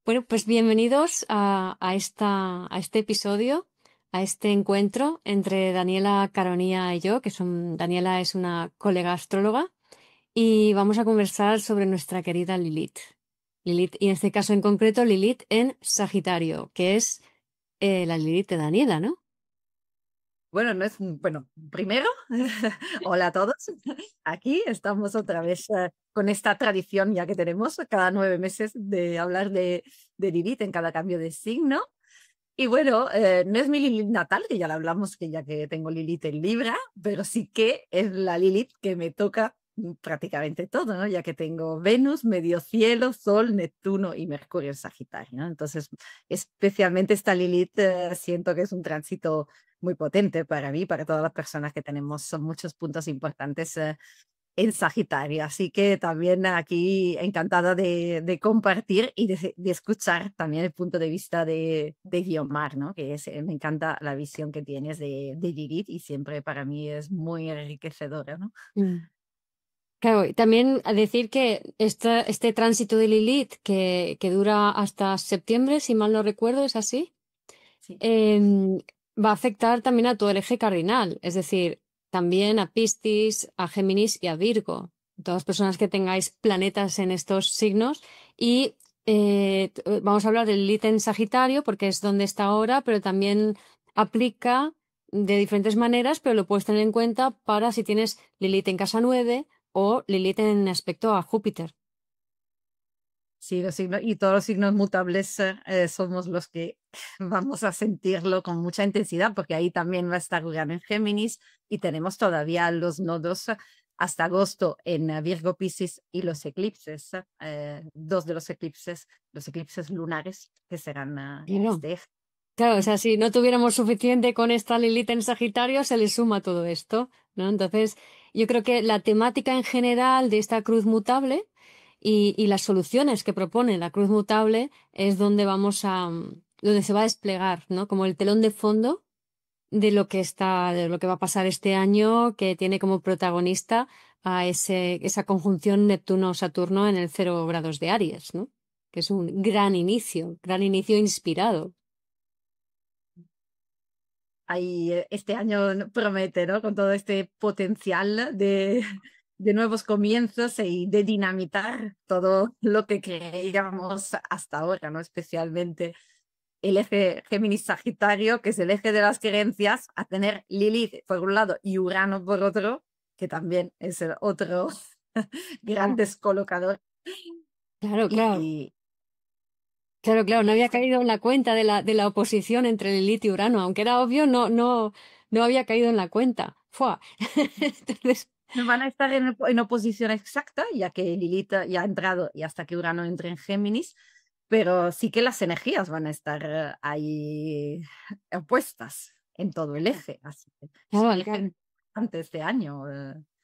Bueno, pues bienvenidos a este episodio, a este encuentro entre Daniela Caronía y yo, Daniela es una colega astróloga, y vamos a conversar sobre nuestra querida Lilith. Lilith, y en este caso en concreto, Lilith en Sagitario, que es la Lilith de Daniela, ¿no? Bueno, no es, bueno, primero, hola a todos. Aquí estamos otra vez con esta tradición ya que tenemos cada 9 meses de hablar de Lilith en cada cambio de signo. Y bueno, no es mi Lilith natal, que ya la hablamos, que ya que tengo Lilith en Libra, pero sí que es la Lilith que me toca prácticamente todo, ¿no? Ya que tengo Venus, medio cielo, Sol, Neptuno y Mercurio en Sagitario, ¿no? Entonces, especialmente esta Lilith, siento que es un tránsito muy potente para mí, para todas las personas que tenemos, son muchos puntos importantes en Sagitario. Así que también aquí encantada de compartir y de escuchar también el punto de vista de Guiomar, ¿no? Que es, me encanta la visión que tienes de Lilith y siempre para mí es muy enriquecedora, ¿no? Mm. Claro, y también a decir que este tránsito de Lilith que dura hasta septiembre, si mal no recuerdo, ¿es así? Sí. em, Va a afectar también a todo el eje cardinal, es decir, también a Piscis, a Géminis y a Virgo. Todas las personas que tengáis planetas en estos signos. Y vamos a hablar del Lilith en Sagitario porque es donde está ahora, pero también aplica de diferentes maneras, pero lo puedes tener en cuenta para si tienes Lilith en casa 9 o Lilith en aspecto a Júpiter. Sí, los signos, y todos los signos mutables somos los que vamos a sentirlo con mucha intensidad, porque ahí también va a estar Urano en Géminis y tenemos todavía los nodos hasta agosto en Virgo, Piscis y los eclipses, dos de los eclipses lunares que serán Claro. este eje. Claro, o sea, si no tuviéramos suficiente con esta Lilith en Sagitario, se le suma todo esto, ¿no? Entonces, yo creo que la temática en general de esta cruz mutable y las soluciones que propone la cruz mutable es donde se va a desplegar, ¿no? Como el telón de fondo de lo que va a pasar este año, que tiene como protagonista a esa conjunción Neptuno-Saturno en el 0 grados de Aries, ¿no? Que es un gran inicio inspirado. Ahí este año promete, ¿no? Con todo este potencial de nuevos comienzos y de dinamitar todo lo que creíamos hasta ahora, ¿no? Especialmente el eje Géminis-Sagitario, que es el eje de las creencias, a tener Lilith por un lado y Urano por otro, que también es el otro gran descolocador. Claro, claro. Y, Claro, claro, no y había caído en la cuenta de la oposición entre Lilith y Urano, aunque era obvio, no había caído en la cuenta. ¡Fua! Entonces, van a estar en oposición exacta, ya que Lilith ya ha entrado y hasta que Urano entre en Géminis, pero sí que las energías van a estar ahí opuestas en todo el eje. Así que es claro, un eje claro. importante este año.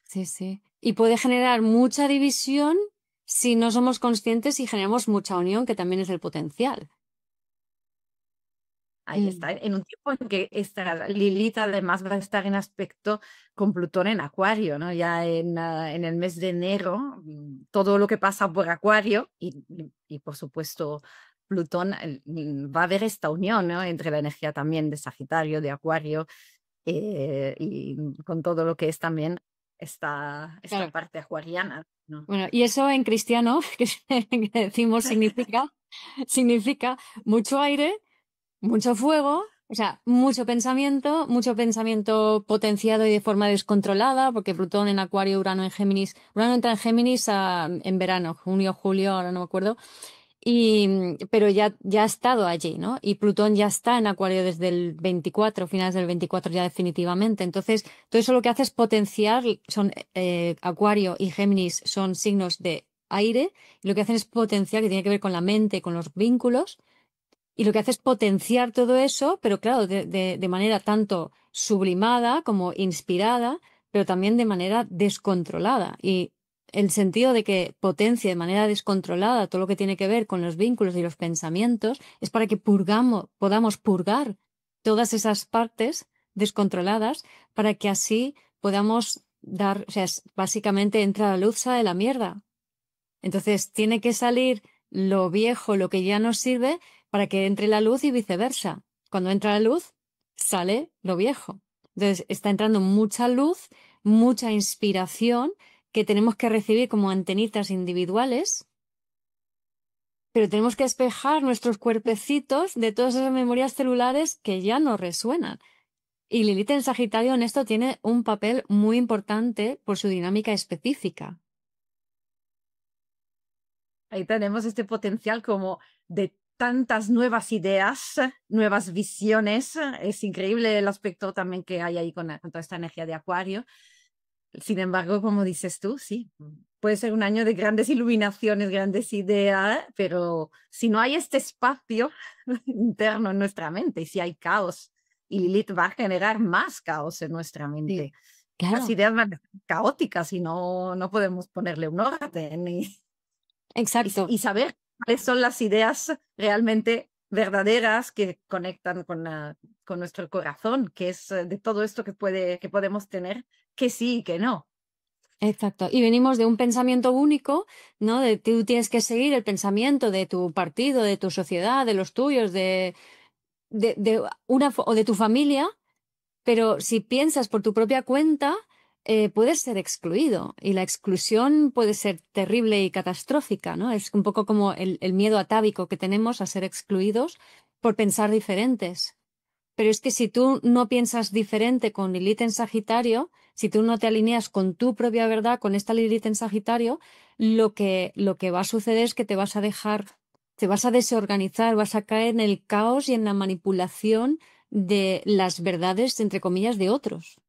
Sí, sí. Y puede generar mucha división si no somos conscientes y generamos mucha unión, que también es el potencial. Ahí Mm. está, en un tiempo en que esta Lilith además va a estar en aspecto con Plutón en Acuario, ¿no? Ya en el mes de enero, todo lo que pasa por Acuario y por supuesto Plutón, va a haber esta unión, ¿no? Entre la energía también de Sagitario, de Acuario, y con todo lo que es también esta Claro. parte acuariana, ¿no? Bueno, y eso en cristiano, que decimos, significa mucho aire, mucho fuego, o sea, mucho pensamiento potenciado y de forma descontrolada, porque Plutón en Acuario, Urano en Géminis, Urano entra en Géminis en verano, junio, julio, ahora no me acuerdo, pero ya ha estado allí, ¿no? Y Plutón ya está en Acuario desde el 24, finales del 24 ya definitivamente. Entonces, todo eso lo que hace es potenciar, Acuario y Géminis son signos de aire, y lo que hacen es potenciar, que tiene que ver con la mente, con los vínculos y lo que hace es potenciar todo eso, pero claro, de manera tanto sublimada como inspirada, pero también de manera descontrolada. Y el sentido de que potencie de manera descontrolada todo lo que tiene que ver con los vínculos y los pensamientos es para que podamos purgar todas esas partes descontroladas para que así podamos dar, o sea, básicamente entra la luz, sale la mierda. Entonces tiene que salir lo viejo, lo que ya nos sirve, para que entre la luz y viceversa. Cuando entra la luz, sale lo viejo. Entonces está entrando mucha luz, mucha inspiración que tenemos que recibir como antenitas individuales, pero tenemos que despejar nuestros cuerpecitos de todas esas memorias celulares que ya no resuenan. Y Lilith en Sagitario en esto tiene un papel muy importante por su dinámica específica. Ahí tenemos este potencial como de tantas nuevas ideas, nuevas visiones. Es increíble el aspecto también que hay ahí con toda esta energía de Acuario. Sin embargo, como dices tú, sí, puede ser un año de grandes iluminaciones, grandes ideas, pero si no hay este espacio interno en nuestra mente y si hay caos, y Lilith va a generar más caos en nuestra mente. Claro. Las ideas van a ser caóticas y no podemos ponerle un orden. Exacto. Y saber cuáles son las ideas realmente verdaderas que conectan con nuestro corazón, que es de todo esto que podemos tener, que sí y que no. Exacto. Y venimos de un pensamiento único, ¿no? De tú tienes que seguir el pensamiento de tu partido, de tu sociedad, de los tuyos, de o de tu familia, pero si piensas por tu propia cuenta, puedes ser excluido. Y la exclusión puede ser terrible y catastrófica, ¿no? Es un poco como el miedo atávico que tenemos a ser excluidos por pensar diferentes. Pero es que si tú no piensas diferente con Lilith en Sagitario, si tú no te alineas con tu propia verdad, con esta Lilith en Sagitario, lo que va a suceder es que te vas a desorganizar, vas a caer en el caos y en la manipulación de las verdades, entre comillas, de otros.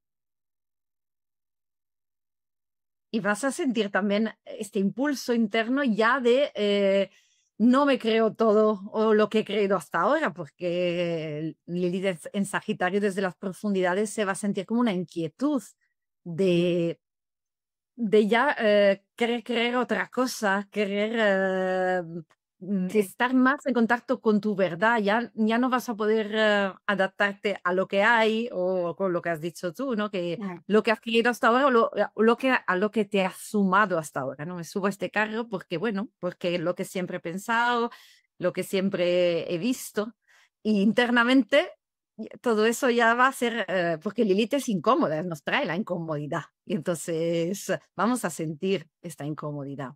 Y vas a sentir también este impulso interno ya de no me creo todo o lo que he creído hasta ahora, porque Lilith en Sagitario desde las profundidades se va a sentir como una inquietud de ya querer creer otra cosa, querer estar más en contacto con tu verdad. Ya no vas a poder adaptarte a lo que hay o con lo que has dicho tú, ¿no? Que lo que has querido hasta ahora o a lo que te has sumado hasta ahora, ¿no? Me subo a este carro porque, bueno, porque es lo que siempre he pensado, lo que siempre he visto. Y internamente todo eso ya va a ser, porque Lilith es incómoda, nos trae la incomodidad. Y entonces vamos a sentir esta incomodidad.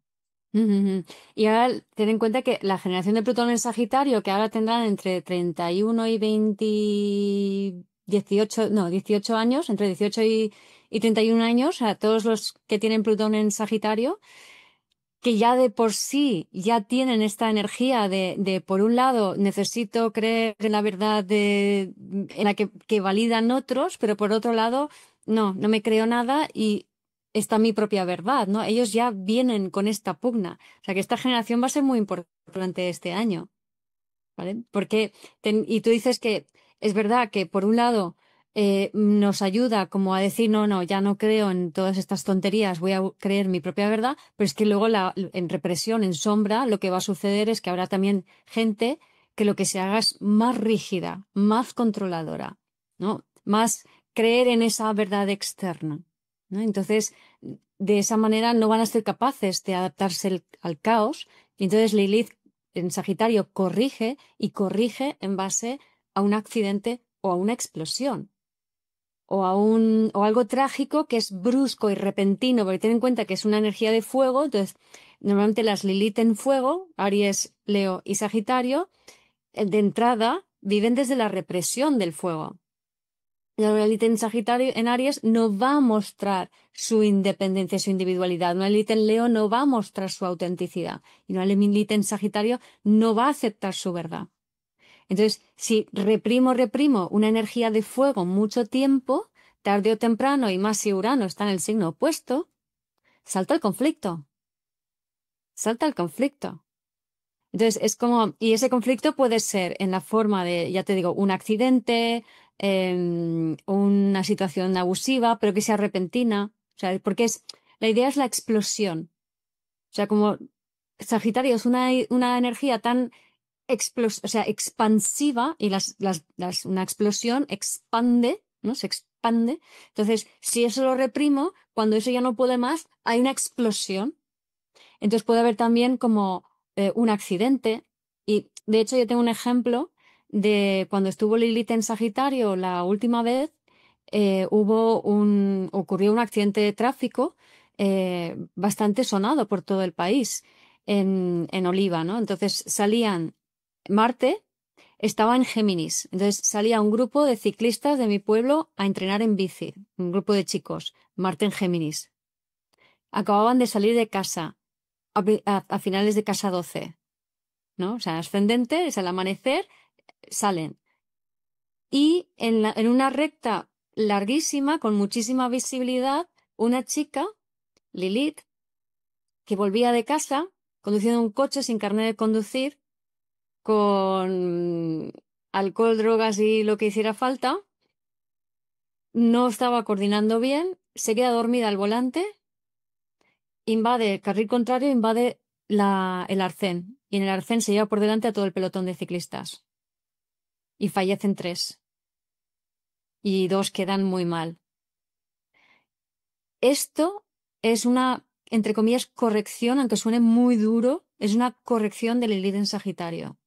Y ahora ten en cuenta que la generación de Plutón en Sagitario, que ahora tendrán entre 31 y 18 años, entre 18 y 31 años, o sea, todos los que tienen Plutón en Sagitario, que ya de por sí ya tienen esta energía de por un lado, necesito creer en la verdad en la que validan otros, pero por otro lado, no me creo nada y está mi propia verdad, ¿no? Ellos ya vienen con esta pugna. O sea que esta generación va a ser muy importante durante este año, ¿vale? Porque, y tú dices que es verdad que por un lado nos ayuda como a decir, no, ya no creo en todas estas tonterías, voy a creer mi propia verdad, pero es que luego en represión, en sombra, lo que va a suceder es que habrá también gente que lo que se haga es más rígida, más controladora, ¿no? Más creer en esa verdad externa, ¿no? Entonces, de esa manera no van a ser capaces de adaptarse al caos. Y entonces Lilith en Sagitario corrige y corrige en base a un accidente o a una explosión o algo trágico que es brusco y repentino, porque ten en cuenta que es una energía de fuego, entonces normalmente las Lilith en fuego, Aries, Leo y Sagitario, de entrada viven desde la represión del fuego. La Lilith en Sagitario, en Aries, no va a mostrar su independencia, su individualidad. Una Lilith en Leo no va a mostrar su autenticidad. Y una Lilith en Sagitario no va a aceptar su verdad. Entonces, si reprimo una energía de fuego mucho tiempo, tarde o temprano, y más si Urano está en el signo opuesto, salta el conflicto. Salta el conflicto. Entonces, es como, y ese conflicto puede ser en la forma de, ya te digo, un accidente, una situación abusiva, pero que sea repentina. O sea, porque la idea es la explosión. O sea, como Sagitario es una energía tan expansiva y una explosión expande, ¿no? Se expande. Entonces, si eso lo reprimo, cuando eso ya no puede más, hay una explosión. Entonces puede haber también como un accidente. Y de hecho yo tengo un ejemplo de cuando estuvo Lilith en Sagitario la última vez, ocurrió un accidente de tráfico bastante sonado por todo el país en Oliva, ¿no? Entonces Marte estaba en Géminis, entonces salía un grupo de ciclistas de mi pueblo a entrenar en bici, un grupo de chicos, Marte en Géminis. Acababan de salir de casa a finales de casa 12, ¿no? O sea, ascendente, es al amanecer, salen. Y en una recta larguísima, con muchísima visibilidad, una chica, Lilith, que volvía de casa conduciendo un coche sin carnet de conducir, con alcohol, drogas y lo que hiciera falta, no estaba coordinando bien, se queda dormida al volante, invade el carril contrario, invade el arcén, y en el arcén se lleva por delante a todo el pelotón de ciclistas. Y fallecen 3. Y 2 quedan muy mal. Esto es una, entre comillas, corrección, aunque suene muy duro, es una corrección del Lilith en Sagitario.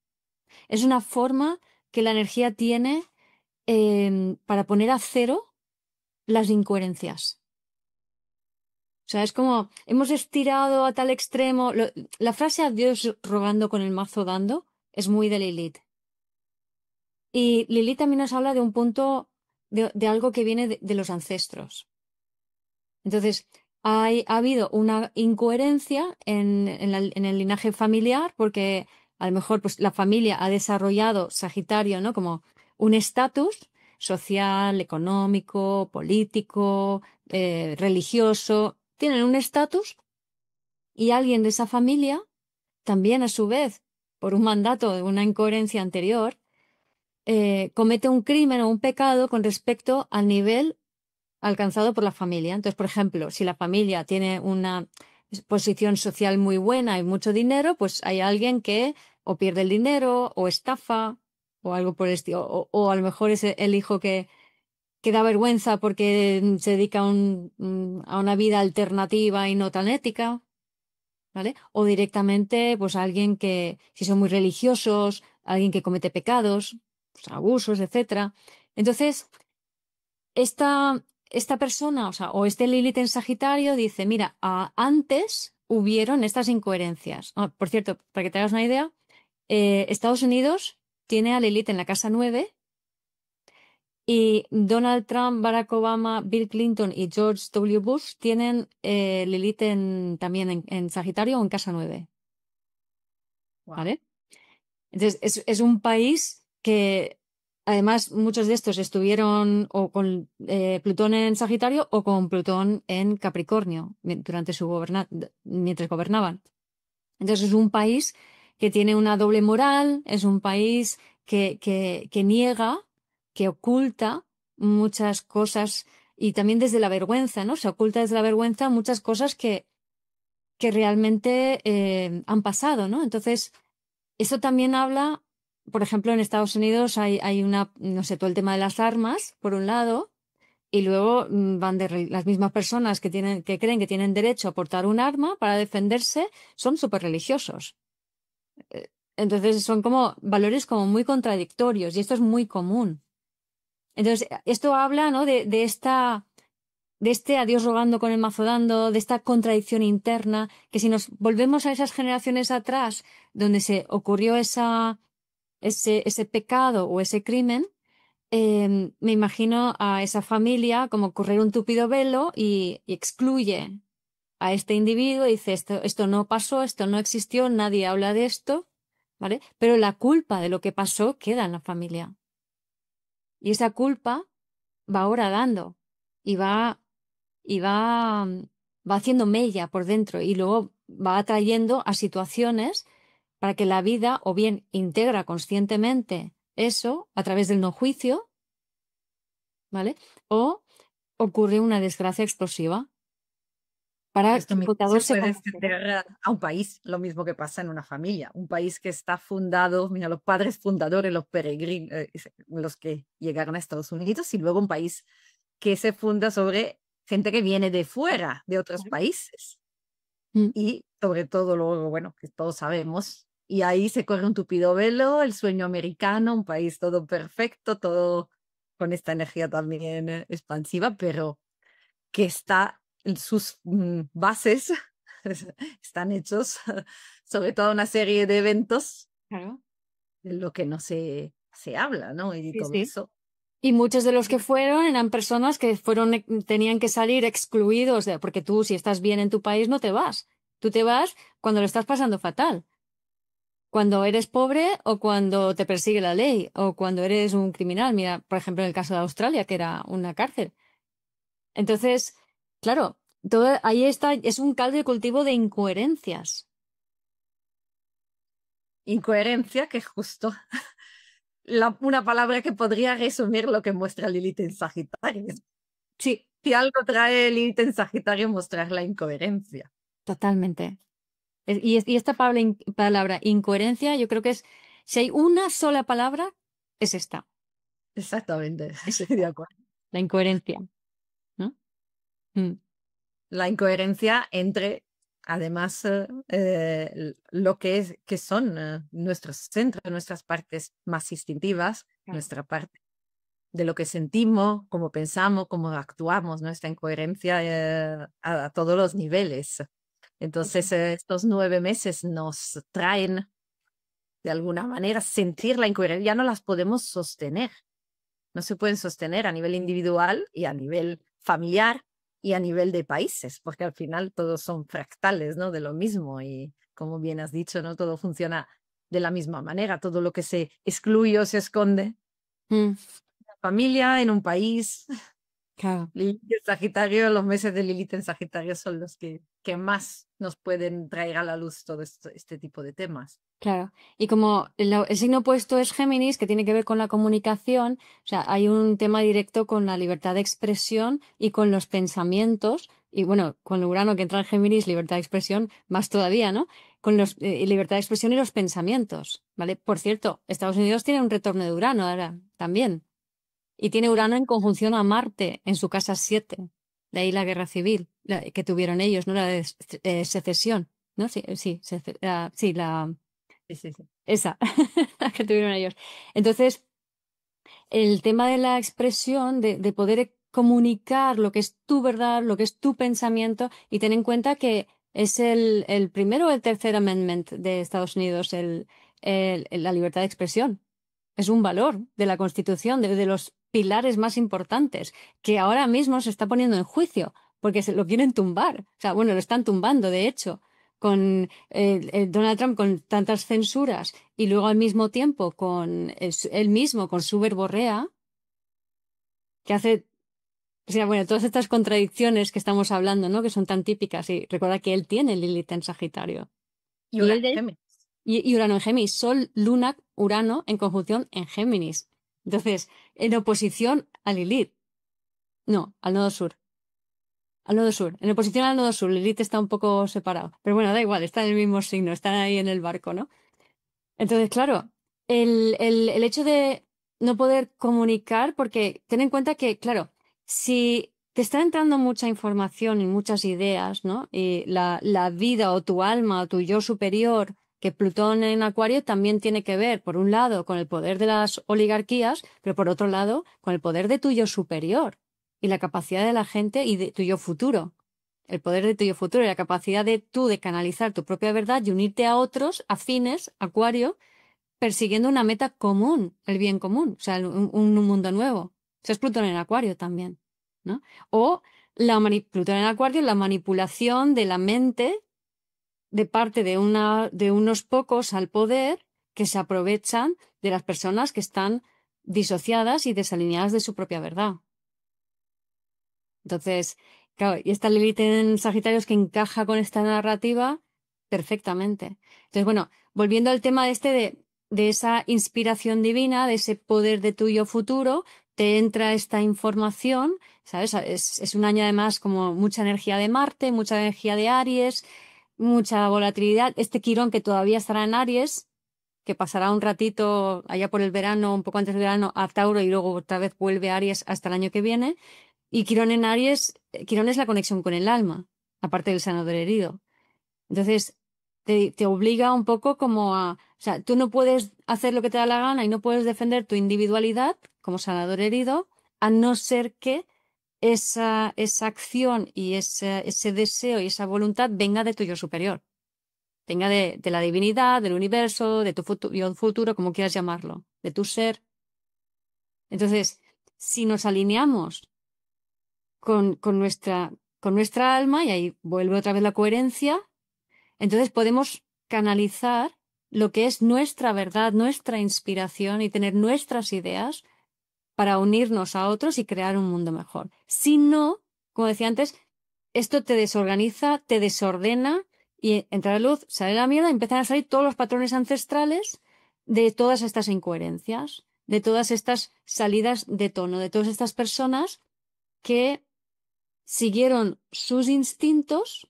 Es una forma que la energía tiene para poner a cero las incoherencias. O sea, es como, hemos estirado a tal extremo. La frase a Dios rogando con el mazo dando es muy de Lilith. Y Lilith también nos habla de un punto, de algo que viene de los ancestros. Entonces, ha habido una incoherencia en el linaje familiar porque a lo mejor pues, la familia ha desarrollado Sagitario, ¿no? Como un estatus social, económico, político, religioso. Tienen un estatus y alguien de esa familia también a su vez, por un mandato de una incoherencia anterior, comete un crimen o un pecado con respecto al nivel alcanzado por la familia. Entonces, por ejemplo, si la familia tiene una posición social muy buena y mucho dinero, pues hay alguien que o pierde el dinero o estafa o algo por el estilo. O a lo mejor es el hijo que da vergüenza porque se dedica a una vida alternativa y no tan ética, ¿vale? O directamente, pues alguien que, si son muy religiosos, alguien que comete pecados, pues, abusos, etcétera. Entonces, esta persona, o sea, o este Lilith en Sagitario dice, mira, antes hubieron estas incoherencias. Ah, por cierto, para que te hagas una idea, Estados Unidos tiene a Lilith en la casa 9 y Donald Trump, Barack Obama, Bill Clinton y George W. Bush tienen Lilith también en Sagitario o en casa 9. Wow. ¿Vale? Entonces, es un país que además muchos de estos estuvieron o con Plutón en Sagitario o con Plutón en Capricornio durante mientras gobernaban. Entonces, es un país que tiene una doble moral, es un país que niega, que oculta muchas cosas y también desde la vergüenza, ¿no? Se oculta desde la vergüenza muchas cosas que realmente han pasado, ¿no? Entonces, eso también habla, por ejemplo, en Estados Unidos hay una, no sé, todo el tema de las armas, por un lado, y luego van las mismas personas que creen que tienen derecho a portar un arma para defenderse, son súper religiosos. Entonces son como valores como muy contradictorios y esto es muy común. Entonces, esto habla, ¿no? de este a Dios rogando con el mazo dando, de esta contradicción interna, que si nos volvemos a esas generaciones atrás, donde se ocurrió ese pecado o ese crimen, me imagino a esa familia como correr un tupido velo y excluye a este individuo y dice, esto no pasó, esto no existió, nadie habla de esto, ¿vale? Pero la culpa de lo que pasó queda en la familia. Y esa culpa va ahora dando y va haciendo mella por dentro y luego va atrayendo a situaciones para que la vida o bien integra conscientemente eso a través del no juicio, ¿vale? O ocurre una desgracia explosiva para Esto que el mismo contador se se puede conozca. extender a un país, lo mismo que pasa en una familia. Un país que está fundado, mira, los padres fundadores, los peregrinos, los que llegaron a Estados Unidos, y luego un país que se funda sobre gente que viene de fuera, de otros países. Mm. Y sobre todo luego, bueno, que todos sabemos. Y ahí se corre un tupido velo, el sueño americano, un país todo perfecto, todo con esta energía también expansiva, pero que está en sus bases, están hechos sobre toda una serie de eventos Claro. de lo que no se habla, ¿no? Y Sí, todo sí. eso. Y muchos de los que fueron eran personas que fueron, tenían que salir excluidos, porque tú, si estás bien en tu país, no te vas. Tú te vas cuando lo estás pasando fatal. Cuando eres pobre o cuando te persigue la ley o cuando eres un criminal. Mira, por ejemplo, en el caso de Australia, que era una cárcel. Entonces, claro, todo ahí está, es un caldo de cultivo de incoherencias. Incoherencia, que es justo una palabra que podría resumir lo que muestra Lilith en Sagitario. Sí, Si algo trae Lilith en Sagitario, mostrar la incoherencia. totalmente. Y esta palabra incoherencia, yo creo que es, si hay una sola palabra, es esta. Exactamente, Es estoy de acuerdo. la incoherencia, ¿no? Mm, La incoherencia entre, además, lo que son nuestros centros, nuestras partes más instintivas, claro. nuestra parte de lo que sentimos, cómo pensamos, cómo actuamos, nuestra incoherencia a todos los niveles. Entonces, estos 9 meses nos traen, de alguna manera, sentir la incoherencia. Ya no las podemos sostener. No se pueden sostener a nivel individual y a nivel familiar y a nivel de países, porque al final todos son fractales, ¿no? De lo mismo y como bien has dicho, ¿no? Todo funciona de la misma manera. Todo lo que se excluye o se esconde Mm, familia, en un país. claro. Lilith en Sagitario, los meses de Lilith en Sagitario son los que más nos pueden traer a la luz todo este tipo de temas. Claro, y como el signo opuesto es Géminis, que tiene que ver con la comunicación, o sea, hay un tema directo con la libertad de expresión y con los pensamientos, y bueno, con Urano que entra en Géminis, libertad de expresión, más todavía, ¿no? Con los libertad de expresión y los pensamientos, ¿vale? Por cierto, Estados Unidos tiene un retorno de Urano ahora también, y tiene Urano en conjunción a Marte en su casa 7, de ahí la guerra civil que tuvieron ellos, ¿no? La de secesión, ¿no? Sí, sí, sí, la Sí, sí, sí. esa, la que tuvieron ellos. Entonces, el tema de la expresión, de poder comunicar lo que es tu verdad, lo que es tu pensamiento, y ten en cuenta que es el primero o el tercer amendment de Estados Unidos, la libertad de expresión. Es un valor de la Constitución, de los pilares más importantes, que ahora mismo se está poniendo en juicio, porque se lo quieren tumbar. O sea, bueno, lo están tumbando, de hecho, con Donald Trump con tantas censuras y luego al mismo tiempo con él mismo, con su verborrea, que hace, o sea, bueno, todas estas contradicciones que estamos hablando, ¿no? Que son tan típicas. Y recuerda que él tiene Lilith en Sagitario. Y Y una él y Urano en Géminis, Sol, Luna, Urano en conjunción en Géminis. Entonces, en oposición a Lilith. No, al nodo sur. Al nodo sur. En oposición al nodo sur, Lilith está un poco separado. Pero bueno, da igual, está en el mismo signo, están ahí en el barco, ¿no? Entonces, claro, el hecho de no poder comunicar, porque ten en cuenta que, claro, si te está entrando mucha información y muchas ideas, ¿no? Y la vida o tu alma o tu yo superior, que Plutón en Acuario también tiene que ver, por un lado, con el poder de las oligarquías, pero por otro lado, con el poder de tu yo superior y la capacidad de la gente y de tu yo futuro. El poder de tu yo futuro y la capacidad de tú de canalizar tu propia verdad y unirte a otros afines, Acuario, persiguiendo una meta común, el bien común, o sea, un mundo nuevo. Eso es Plutón en Acuario también, ¿no? O Plutón en Acuario, la manipulación de la mente de parte de unos pocos al poder que se aprovechan de las personas que están disociadas y desalineadas de su propia verdad. Entonces, claro, y esta Lilith en Sagitario es que encaja con esta narrativa perfectamente. Entonces, bueno, volviendo al tema de esa inspiración divina, de ese poder de tuyo futuro, te entra esta información, ¿sabes? Es un año además como mucha energía de Marte, mucha energía de Aries, mucha volatilidad. Este Quirón que todavía estará en Aries, que pasará un ratito allá por el verano, un poco antes del verano, a Tauro y luego otra vez vuelve a Aries hasta el año que viene. Y Quirón en Aries, Quirón es la conexión con el alma, aparte del sanador herido. Entonces, te obliga un poco como a... O sea, tú no puedes hacer lo que te da la gana y no puedes defender tu individualidad como sanador herido, a no ser que esa acción y ese deseo y esa voluntad venga de tu yo superior, venga de la divinidad, del universo, de tu yo futuro, como quieras llamarlo, de tu ser. Entonces, si nos alineamos con nuestra alma, y ahí vuelve otra vez la coherencia, entonces podemos canalizar lo que es nuestra verdad, nuestra inspiración y tener nuestras ideas para unirnos a otros y crear un mundo mejor. Si no, como decía antes, esto te desorganiza, te desordena y entra la luz, sale la mierda y empiezan a salir todos los patrones ancestrales de todas estas incoherencias, de todas estas salidas de tono, de todas estas personas que siguieron sus instintos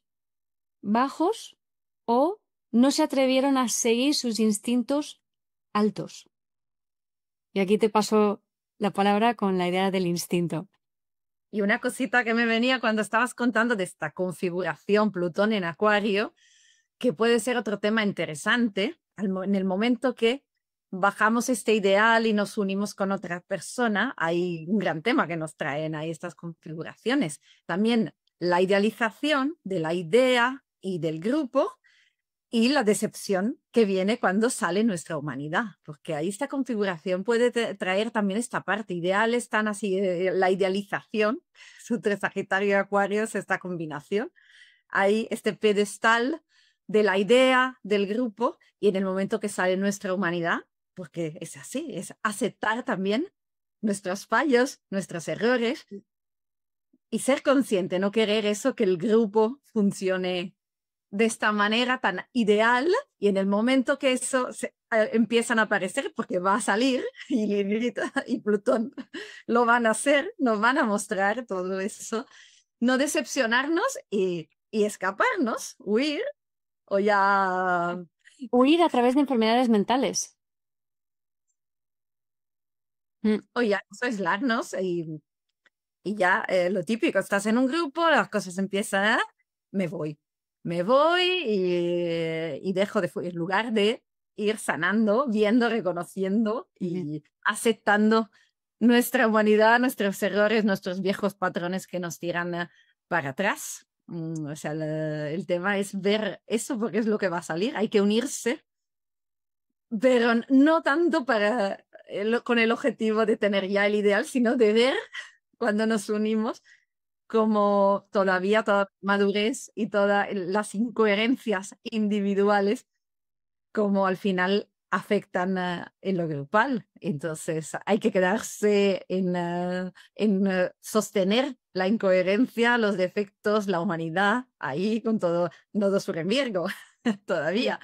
bajos o no se atrevieron a seguir sus instintos altos. Y aquí te paso la palabra con la idea del instinto. Y una cosita que me venía cuando estabas contando de esta configuración Plutón en Acuario, que puede ser otro tema interesante en el momento que bajamos este ideal y nos unimos con otra persona. Hay un gran tema que nos traen ahí estas configuraciones. También la idealización de la idea y del grupo y la decepción que viene cuando sale nuestra humanidad, porque ahí esta configuración puede traer también esta parte. Ideales tan así, la idealización, entre Sagitario y Acuario es esta combinación. Hay este pedestal de la idea del grupo y en el momento que sale nuestra humanidad, porque es así, es aceptar también nuestros fallos, nuestros errores y ser consciente, no querer eso, que el grupo funcione de esta manera tan ideal y en el momento que eso empiezan a aparecer, porque va a salir y Plutón lo van a hacer, nos van a mostrar todo eso, no decepcionarnos y escaparnos, huir o ya... Huir a través de enfermedades mentales. O ya eso, aislarnos y ya lo típico, estás en un grupo, las cosas empiezan a... Me voy y dejo en lugar de ir sanando, viendo, reconociendo y aceptando nuestra humanidad, nuestros errores, nuestros viejos patrones que nos tiran para atrás. O sea, el tema es ver eso porque es lo que va a salir. Hay que unirse, pero no tanto con el objetivo de tener ya el ideal, sino de ver cuando nos unimos como todavía toda madurez y todas las incoherencias individuales, como al final afectan en lo grupal. Entonces hay que quedarse en sostener la incoherencia, los defectos, la humanidad, ahí con todo, nodo sur en Virgo, todavía.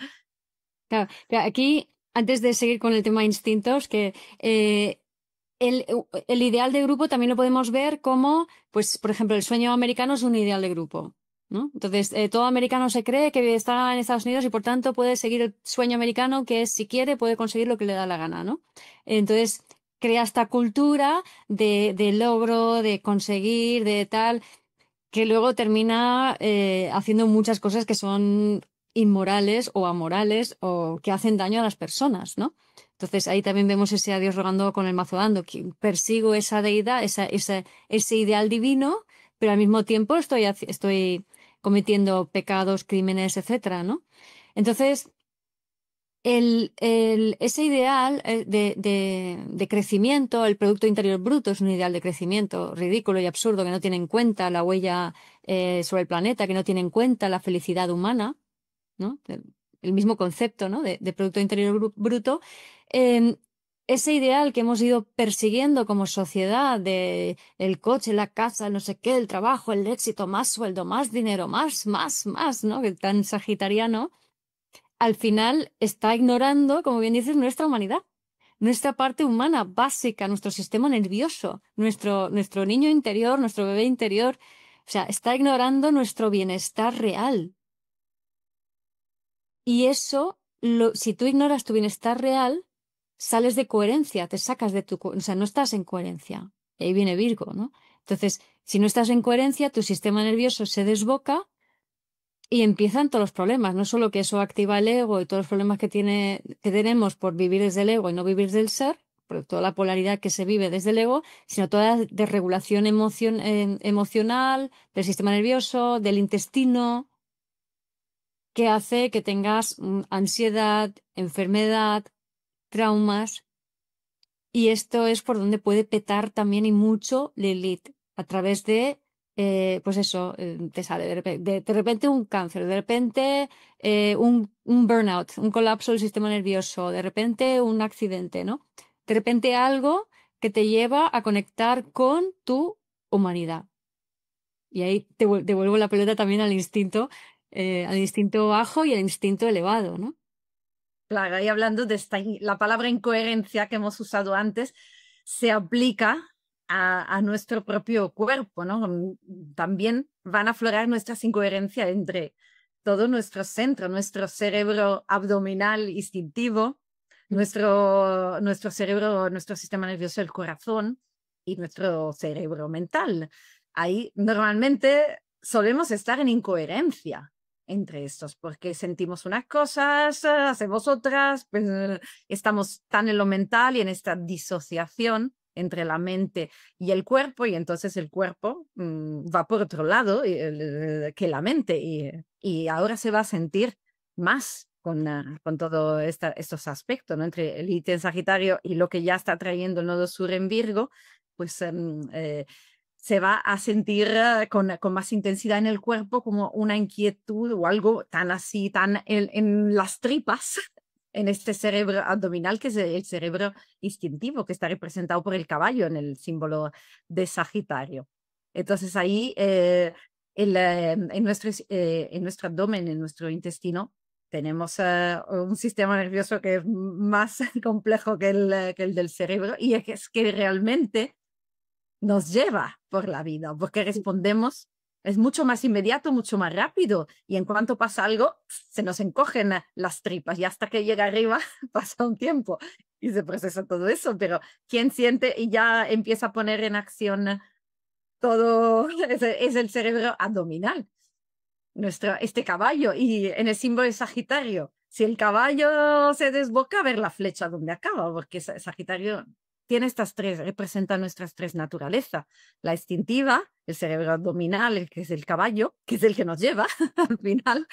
Claro, aquí, antes de seguir con el tema instintos, que el ideal de grupo también lo podemos ver como, pues, por ejemplo, el sueño americano es un ideal de grupo, ¿no? Entonces, todo americano se cree que está en Estados Unidos y por tanto puede seguir el sueño americano, que es, si quiere, puede conseguir lo que le da la gana, ¿no? Entonces, crea esta cultura de logro, de conseguir, de tal, que luego termina haciendo muchas cosas que son inmorales o amorales o que hacen daño a las personas, ¿no? Entonces ahí también vemos ese a Dios rogando con el mazo dando, que persigo esa deidad, ese ideal divino, pero al mismo tiempo estoy cometiendo pecados, crímenes, etcétera, ¿no? Entonces, ese ideal de crecimiento, el Producto Interior Bruto es un ideal de crecimiento ridículo y absurdo que no tiene en cuenta la huella sobre el planeta, que no tiene en cuenta la felicidad humana, ¿no? El mismo concepto, ¿no? de Producto Interior Bruto. Ese ideal que hemos ido persiguiendo como sociedad de el coche, la casa, el no sé qué, el trabajo, el éxito, más sueldo, más dinero, más, ¿no? Que tan sagitariano, al final está ignorando, como bien dices, nuestra humanidad, nuestra parte humana básica, nuestro sistema nervioso, nuestro niño interior, nuestro bebé interior. O sea, está ignorando nuestro bienestar real. Y eso, si tú ignoras tu bienestar real, sales de coherencia, te sacas de o sea, no estás en coherencia. Y ahí viene Virgo, ¿no? Entonces, si no estás en coherencia, tu sistema nervioso se desboca Y empiezan todos los problemas, no solo que eso activa el ego y todos los problemas que tenemos por vivir desde el ego y no vivir desde el ser, por toda la polaridad que se vive desde el ego, sino toda la desregulación emocional, del sistema nervioso, del intestino, que hace que tengas ansiedad, enfermedad, traumas. Y esto es por donde puede petar también y mucho Lilith, a través de, pues eso, te sale de repente un cáncer, de repente un burnout, un colapso del sistema nervioso, de repente un accidente, ¿no? De repente algo que te lleva a conectar con tu humanidad. Y ahí te devuelvo la pelota también al instinto bajo y al instinto elevado, ¿no? Claro, y hablando de la palabra incoherencia que hemos usado antes, se aplica a nuestro propio cuerpo, ¿no? También van a aflorar nuestras incoherencias entre todo nuestro centro, nuestro cerebro abdominal instintivo, nuestro cerebro, nuestro sistema nervioso, el corazón y nuestro cerebro mental. Ahí normalmente solemos estar en incoherencia entre estos, porque sentimos unas cosas, hacemos otras, pues, estamos tan en lo mental y en esta disociación entre la mente y el cuerpo, y entonces el cuerpo va por otro lado que la mente, y ahora se va a sentir más con todos estos aspectos, ¿no? Entre el ítem Sagitario y lo que ya está trayendo el nodo sur en Virgo, pues se va a sentir con más intensidad en el cuerpo, como una inquietud o algo tan así, tan en las tripas, en este cerebro abdominal, que es el cerebro instintivo, que está representado por el caballo en el símbolo de Sagitario. Entonces ahí en nuestro abdomen, en nuestro intestino, tenemos un sistema nervioso que es más complejo que el del cerebro, y es que realmente nos lleva por la vida, porque respondemos, es mucho más inmediato, mucho más rápido, y en cuanto pasa algo, se nos encogen las tripas, y hasta que llega arriba pasa un tiempo y se procesa todo eso, pero ¿quién siente y ya empieza a poner en acción todo? Es el cerebro abdominal, este caballo, y en el símbolo de Sagitario, si el caballo se desboca, a ver la flecha donde acaba, porque Sagitario tiene estas tres, representa nuestras tres naturalezas: la instintiva, el cerebro abdominal, el que es el caballo, que es el que nos lleva al final.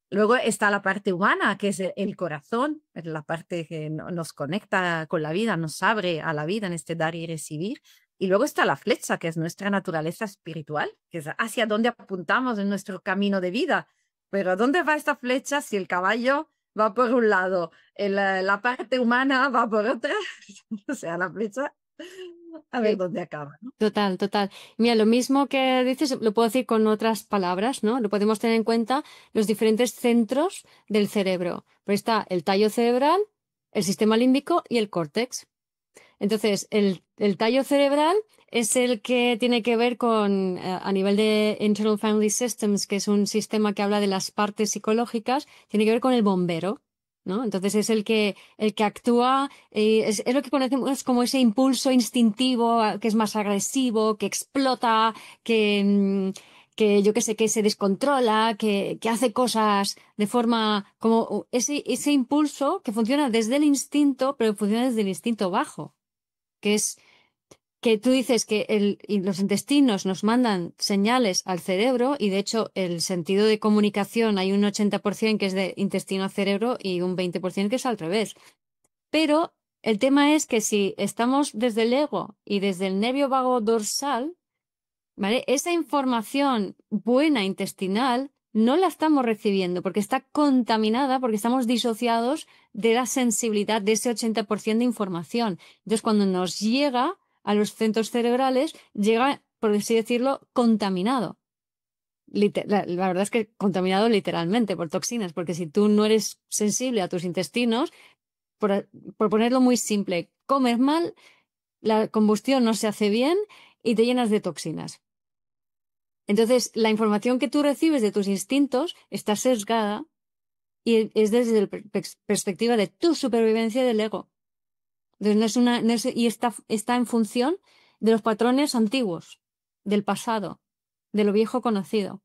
Luego está la parte humana, que es el corazón, es la parte que nos conecta con la vida, nos abre a la vida en este dar y recibir. Y luego está la flecha, que es nuestra naturaleza espiritual, que es hacia dónde apuntamos en nuestro camino de vida. Pero ¿a dónde va esta flecha si el caballo va por un lado, la parte humana va por otra? O sea, la flecha, a ver dónde acaba, ¿no? Total, total. Mira, lo mismo que dices, lo puedo decir con otras palabras, ¿no? Lo podemos tener en cuenta los diferentes centros del cerebro. Pues está el tallo cerebral, el sistema límbico y el córtex. Entonces, el tallo cerebral es el que tiene que ver con, a nivel de Internal Family Systems, que es un sistema que habla de las partes psicológicas, tiene que ver con el bombero, ¿no? Entonces es el que actúa, es lo que conocemos como ese impulso instintivo, que es más agresivo, que explota, que yo qué sé, que se descontrola, que hace cosas de forma como ese impulso que funciona desde el instinto, pero funciona desde el instinto bajo, que es que tú dices que y los intestinos nos mandan señales al cerebro, y de hecho el sentido de comunicación hay un 80% que es de intestino a cerebro y un 20% que es al revés. Pero el tema es que si estamos desde el ego y desde el nervio vago dorsal, ¿vale? Esa información buena intestinal no la estamos recibiendo porque está contaminada, porque estamos disociados de la sensibilidad de ese 80% de información. Entonces, cuando nos llega a los centros cerebrales, llega, por así decirlo, contaminado. La verdad es que contaminado literalmente por toxinas, porque si tú no eres sensible a tus intestinos, por ponerlo muy simple, comes mal, la combustión no se hace bien y te llenas de toxinas. Entonces, la información que tú recibes de tus instintos está sesgada y es desde la perspectiva de tu supervivencia del ego. Entonces, y está en función de los patrones antiguos, del pasado, de lo viejo conocido.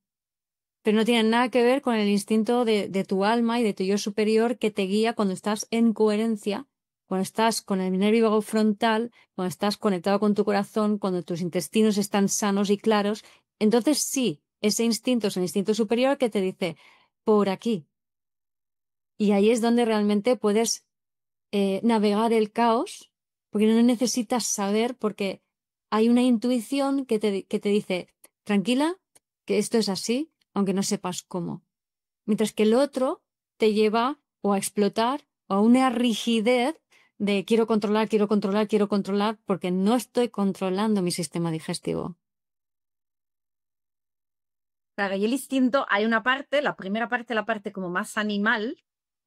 pero no tienen nada que ver con el instinto de tu alma y de tu yo superior que te guía cuando estás en coherencia, cuando estás con el nervio vago frontal, cuando estás conectado con tu corazón, cuando tus intestinos están sanos y claros. Entonces sí, ese instinto es el instinto superior que te dice, por aquí. Y ahí es donde realmente puedes navegar el caos, porque no necesitas saber, porque hay una intuición que te dice, tranquila, que esto es así, aunque no sepas cómo. Mientras que el otro te lleva o a explotar o a una rigidez de quiero controlar, quiero controlar, quiero controlar, porque no estoy controlando mi sistema digestivo. Claro, y el instinto, hay una parte, la primera parte, la parte como más animal,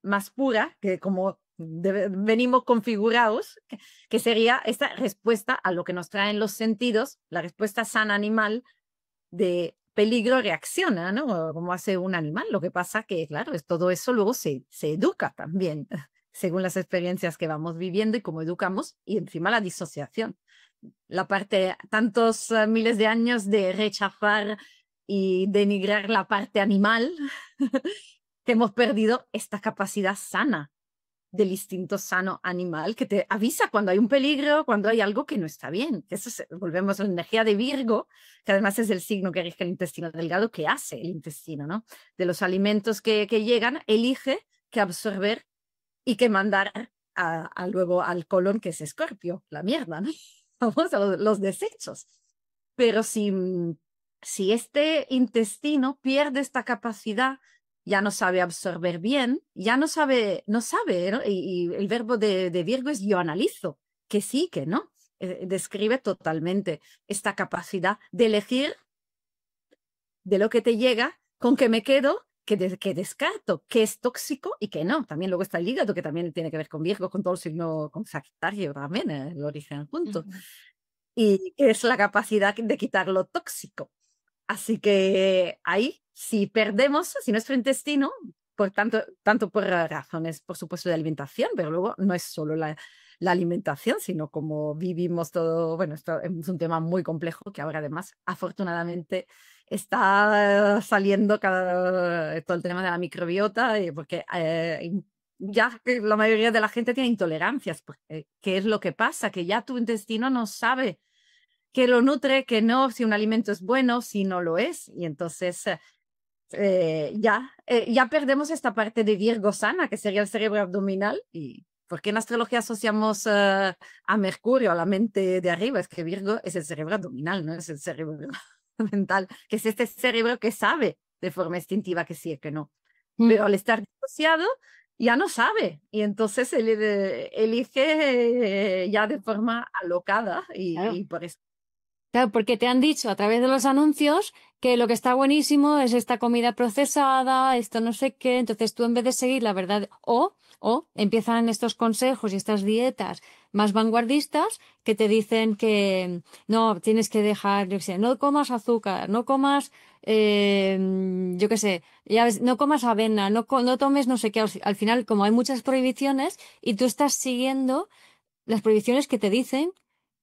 más pura, que como venimos configurados, que sería esta respuesta a lo que nos traen los sentidos, la respuesta sana animal de peligro reacciona, ¿no? Como hace un animal. Lo que pasa que, claro, es todo eso luego se educa también, según las experiencias que vamos viviendo y cómo educamos, y encima la disociación. La parte, tantos miles de años de rechazar y denigrar la parte animal, que hemos perdido esta capacidad sana del instinto sano animal que te avisa cuando hay un peligro, cuando hay algo que no está bien. Eso volvemos a la energía de Virgo, que además es el signo que rige el intestino delgado, que hace el intestino, ¿no? De los alimentos que llegan, elige qué absorber y qué mandar luego al colon, que es Escorpio, la mierda, ¿no? Vamos a los desechos. Pero si este intestino pierde esta capacidad, ya no sabe absorber bien, ya no sabe, ¿no? Y el verbo de Virgo es yo analizo, que sí, que no. Describe totalmente esta capacidad de elegir de lo que te llega, con qué me quedo, que descarto, qué es tóxico y qué no. También luego está el hígado, que también tiene que ver con Virgo, con todo el signo, con Sagitario también, el origen junto. Y es la capacidad de quitar lo tóxico. Así que ahí, si perdemos, si nuestro intestino, por tanto por razones, por supuesto, de alimentación, pero luego no es solo la alimentación, sino como vivimos todo, bueno, esto es un tema muy complejo que ahora además, afortunadamente, está saliendo todo el tema de la microbiota, porque ya que la mayoría de la gente tiene intolerancias, porque, ¿qué es lo que pasa? Que ya tu intestino no sabe que lo nutre, que no, si un alimento es bueno, si no lo es. Y entonces ya perdemos esta parte de Virgo sana, que sería el cerebro abdominal. ¿Y por qué en astrología asociamos a Mercurio, a la mente de arriba? Es que Virgo es el cerebro abdominal, no es el cerebro mental, que es este cerebro que sabe de forma instintiva que sí y que no. Pero al estar disociado, ya no sabe. Y entonces él elige ya de forma alocada Claro. y por eso. Claro, porque te han dicho a través de los anuncios que lo que está buenísimo es esta comida procesada, esto no sé qué, entonces tú en vez de seguir la verdad, o empiezan estos consejos y estas dietas más vanguardistas que te dicen que no, tienes que dejar, yo qué sé, no comas azúcar, no comas, yo qué sé, ya ves, no comas avena, no tomes no sé qué, al final como hay muchas prohibiciones y tú estás siguiendo las prohibiciones que te dicen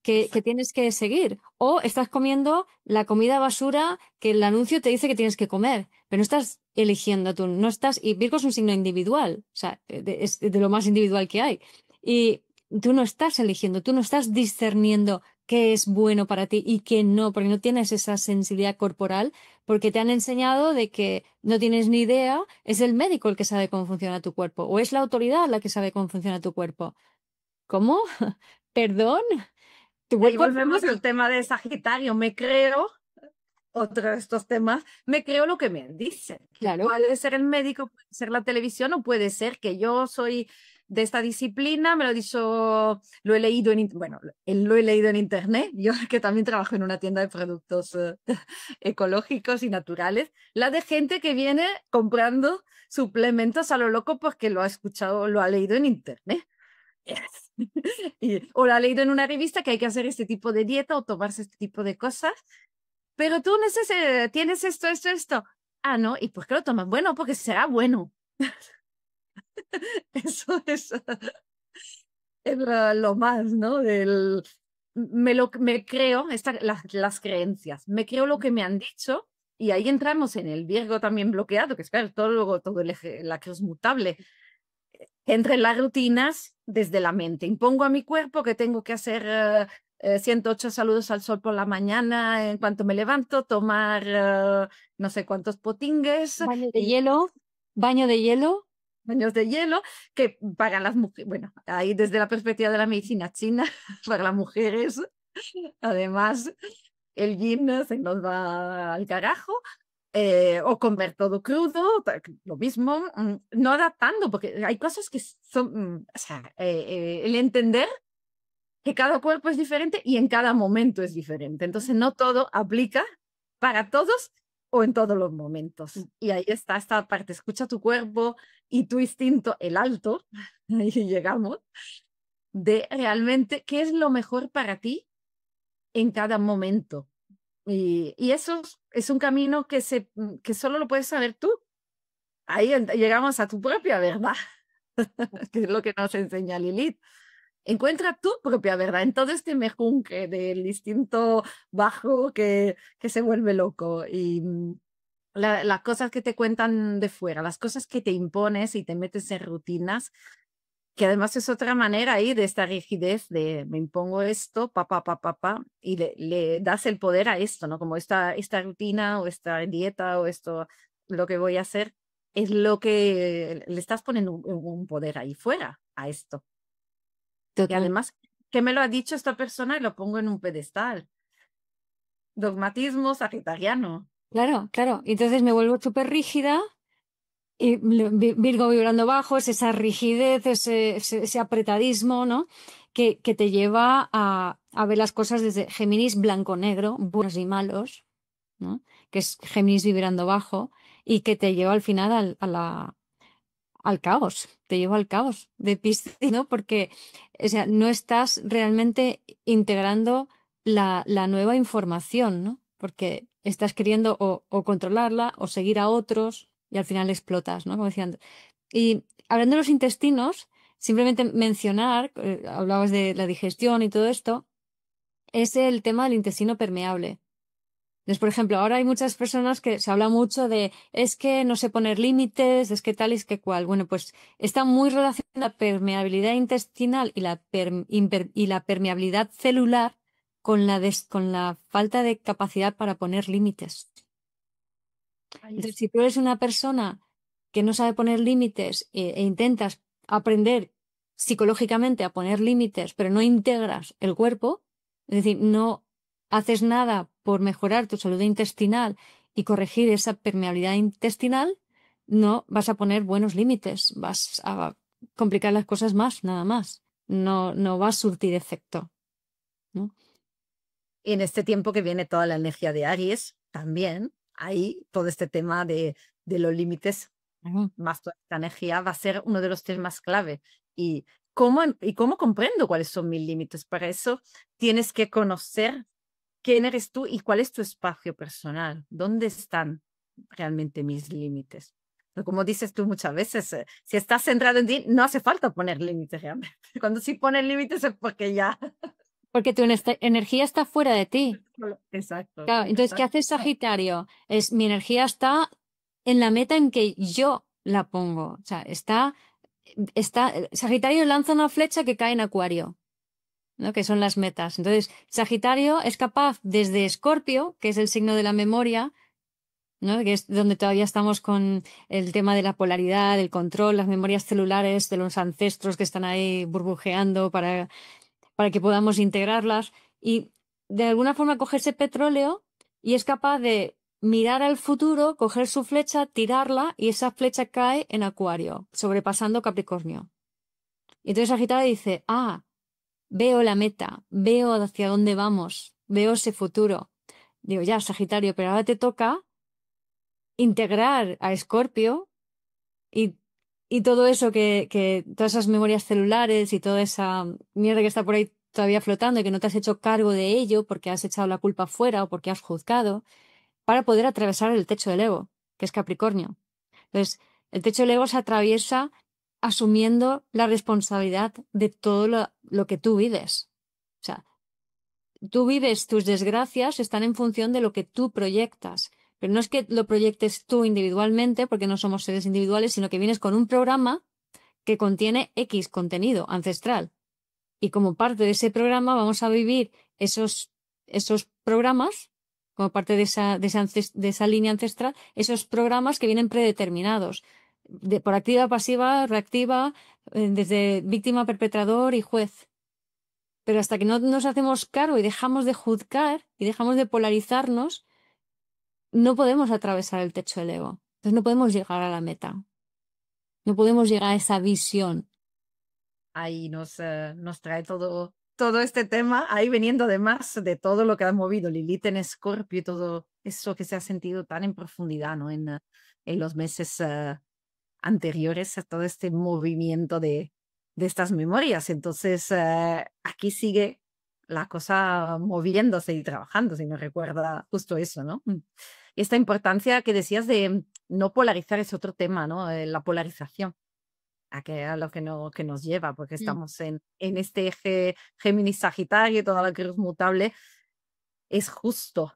que tienes que seguir. O estás comiendo la comida basura que el anuncio te dice que tienes que comer, pero no estás eligiendo tú, no estás, y Virgo es un signo individual, o sea, es de lo más individual que hay. Y tú no estás eligiendo, tú no estás discerniendo qué es bueno para ti y qué no, porque no tienes esa sensibilidad corporal, porque te han enseñado de que no tienes ni idea, es el médico el que sabe cómo funciona tu cuerpo, o es la autoridad la que sabe cómo funciona tu cuerpo. ¿Cómo? ¿Perdón? Tu Ahí cuerpo, volvemos al tema de Sagitario. Me creo, otro de estos temas, me creo lo que me dicen. Que claro. puede ser el médico, puede ser la televisión o puede ser que yo soy de esta disciplina, me lo he dicho, lo he leído bueno, lo he leído en internet, yo que también trabajo en una tienda de productos ecológicos y naturales, la de gente que viene comprando suplementos a lo loco porque lo ha escuchado, lo ha leído en internet. O lo ha leído en una revista que hay que hacer este tipo de dieta o tomarse este tipo de cosas, pero tú tienes esto. Ah, no, ¿y por qué lo tomas? Bueno, porque será bueno. Eso es lo más, ¿no? Me creo las creencias, me creo lo que me han dicho Y ahí entramos en el Virgo también bloqueado, que es claro, todo el eje, la que es mutable. Entre las rutinas desde la mente. Impongo a mi cuerpo que tengo que hacer 108 saludos al sol por la mañana en cuanto me levanto, tomar no sé cuántos potingues Baño de y hielo, baño de hielo. baños de hielo, que para las mujeres, bueno, ahí desde la perspectiva de la medicina china, para las mujeres, además, el yin se nos va al carajo. O comer todo crudo, lo mismo, no adaptando, porque hay cosas que son, o sea, el entender que cada cuerpo es diferente y en cada momento es diferente. Entonces, no todo aplica para todos o en todos los momentos. Y ahí está esta parte, escucha tu cuerpo y tu instinto, el alto, ahí llegamos, de realmente qué es lo mejor para ti en cada momento. Y eso es un camino que solo lo puedes saber tú. Ahí llegamos a tu propia verdad, que es lo que nos enseña Lilith. Encuentra tu propia verdad en todo este mejunje del instinto bajo que se vuelve loco. Y las cosas que te cuentan de fuera, las cosas que te impones y te metes en rutinas, que además es otra manera ahí de esta rigidez de me impongo esto, y le das el poder a esto, ¿no? Como esta rutina o esta dieta o esto, lo que voy a hacer, es lo que le estás poniendo un poder ahí fuera a esto. Y Total. además, ¿qué me lo ha dicho esta persona? Y lo pongo en un pedestal. Dogmatismo sagitariano. Claro, claro. Entonces me vuelvo súper rígida y Virgo vibrando bajo, es esa rigidez, ese apretadismo, ¿no? Que te lleva a ver las cosas desde Géminis blanco-negro, buenos y malos, ¿no? Que es Géminis vibrando bajo y que te lleva al final al caos, te lleva al caos de Piscis, ¿no? Porque, o sea, no estás realmente integrando la nueva información, ¿no? Porque estás queriendo o controlarla o seguir a otros y al final explotas, ¿no? Como decía antes. Y hablando de los intestinos, simplemente mencionar, hablabas de la digestión y todo esto, es el tema del intestino permeable. Entonces, por ejemplo, ahora hay muchas personas que se habla mucho de es que no sé poner límites, es que tal y es que cual. Bueno, pues está muy relacionada la permeabilidad intestinal y y la permeabilidad celular con con la falta de capacidad para poner límites. Ahí Entonces, es. si tú eres una persona que no sabe poner límites e intentas aprender psicológicamente a poner límites, pero no integras el cuerpo, es decir, no haces nada por mejorar tu salud intestinal y corregir esa permeabilidad intestinal, no vas a poner buenos límites, vas a complicar las cosas más, nada más. No, no va a surtir efecto, ¿no? Y en este tiempo que viene toda la energía de Aries, también, ahí todo este tema de los límites Ujú. más toda esta energía va a ser uno de los temas clave. Y y cómo comprendo cuáles son mis límites? Para eso tienes que conocer quién eres tú y cuál es tu espacio personal, dónde están realmente mis límites. Pero como dices tú muchas veces, si estás centrado en ti, no hace falta poner límites realmente. Cuando sí pones límites es porque ya... Porque tu energía está fuera de ti. Exacto, Claro, entonces, ¿qué exacto. hace Sagitario? Es mi energía está en la meta en que yo la pongo. O sea, Sagitario lanza una flecha que cae en Acuario, ¿no? Que son las metas. Entonces, Sagitario es capaz desde Escorpio, que es el signo de la memoria, ¿no? Que es donde todavía estamos con el tema de la polaridad, el control, las memorias celulares de los ancestros que están ahí burbujeando para que podamos integrarlas y de alguna forma cogerse petróleo y es capaz de mirar al futuro, coger su flecha, tirarla y esa flecha cae en Acuario, sobrepasando Capricornio. Y entonces Sagitario dice, veo la meta, veo hacia dónde vamos, veo ese futuro. Digo, ya, Sagitario, pero ahora te toca integrar a Escorpio y, y todo eso todas esas memorias celulares y toda esa mierda que está por ahí todavía flotando y que no te has hecho cargo de ello porque has echado la culpa fuera o porque has juzgado, para poder atravesar el techo del ego, que es Capricornio. Entonces, el techo del ego se atraviesa asumiendo la responsabilidad de todo lo que tú vives. O sea, tú vives tus desgracias, están en función de lo que tú proyectas, Pero no es que lo proyectes tú individualmente, porque no somos seres individuales, sino que vienes con un programa que contiene X contenido ancestral. Y como parte de ese programa vamos a vivir esos programas, como parte de esa línea ancestral, esos programas que vienen predeterminados, por activa, pasiva, reactiva, desde víctima, perpetrador y juez. Pero hasta que no nos hacemos cargo y dejamos de juzgar y dejamos de polarizarnos, no podemos atravesar el techo del ego. Entonces no podemos llegar a la meta. No podemos llegar a esa visión. Ahí nos trae todo este tema, ahí veniendo además de todo lo que ha movido Lilith en Escorpio y todo eso que se ha sentido tan en profundidad, ¿no? En los meses anteriores a todo este movimiento de estas memorias. Entonces, aquí sigue la cosa moviéndose y trabajando, si nos recuerda justo eso, ¿no? Y esta importancia que decías de no polarizar es otro tema, ¿no? La polarización a lo que nos lleva, porque Mm. estamos en este eje Géminis-Sagitario y toda la cruz mutable es justo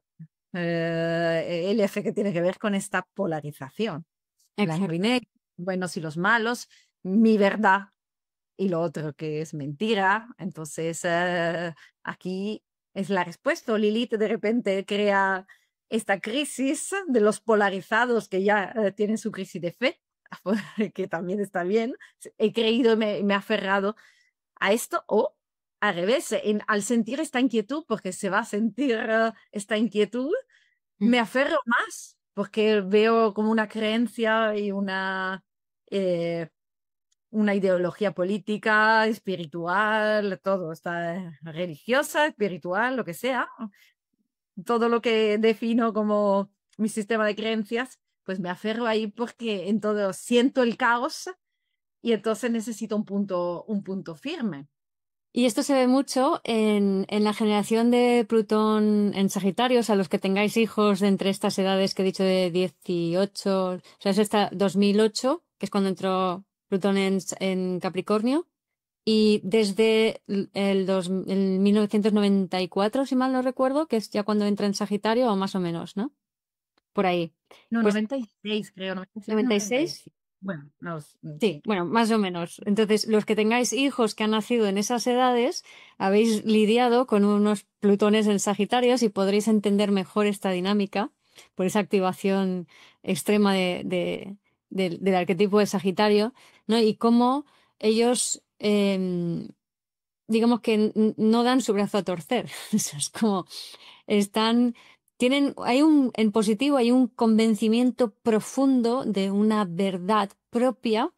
el eje que tiene que ver con esta polarización. Blanco y Exacto. negro, buenos y los malos, mi verdad y lo otro que es mentira. Entonces, aquí es la respuesta. Lilith de repente crea esta crisis de los polarizados que ya tienen su crisis de fe, que también está bien. He creído, me he aferrado a esto, o al revés, al sentir esta inquietud, porque se va a sentir esta inquietud, me aferro más, porque veo como una creencia y una ideología política, espiritual, todo, está religiosa, espiritual, lo que sea, todo lo que defino como mi sistema de creencias, pues me aferro ahí porque en todo siento el caos y entonces necesito un punto firme. Y esto se ve mucho en la generación de Plutón en Sagitario, a los que tengáis hijos de entre estas edades que he dicho de 18, o sea, es esta 2008, que es cuando entró Plutón en Capricornio, y desde el 1994, si mal no recuerdo, que es ya cuando entra en Sagitario, o más o menos, ¿no? Por ahí. No, Pues 96 creo, 96, 96. 97. Bueno, no, Sí, sí. bueno, más o menos. Entonces, los que tengáis hijos que han nacido en esas edades, habéis lidiado con unos plutones en Sagitarios y podréis entender mejor esta dinámica por esa activación extrema del arquetipo de Sagitario, ¿no? Y cómo ellos, digamos que no dan su brazo a torcer. Eso es como están, en positivo hay un convencimiento profundo de una verdad propia,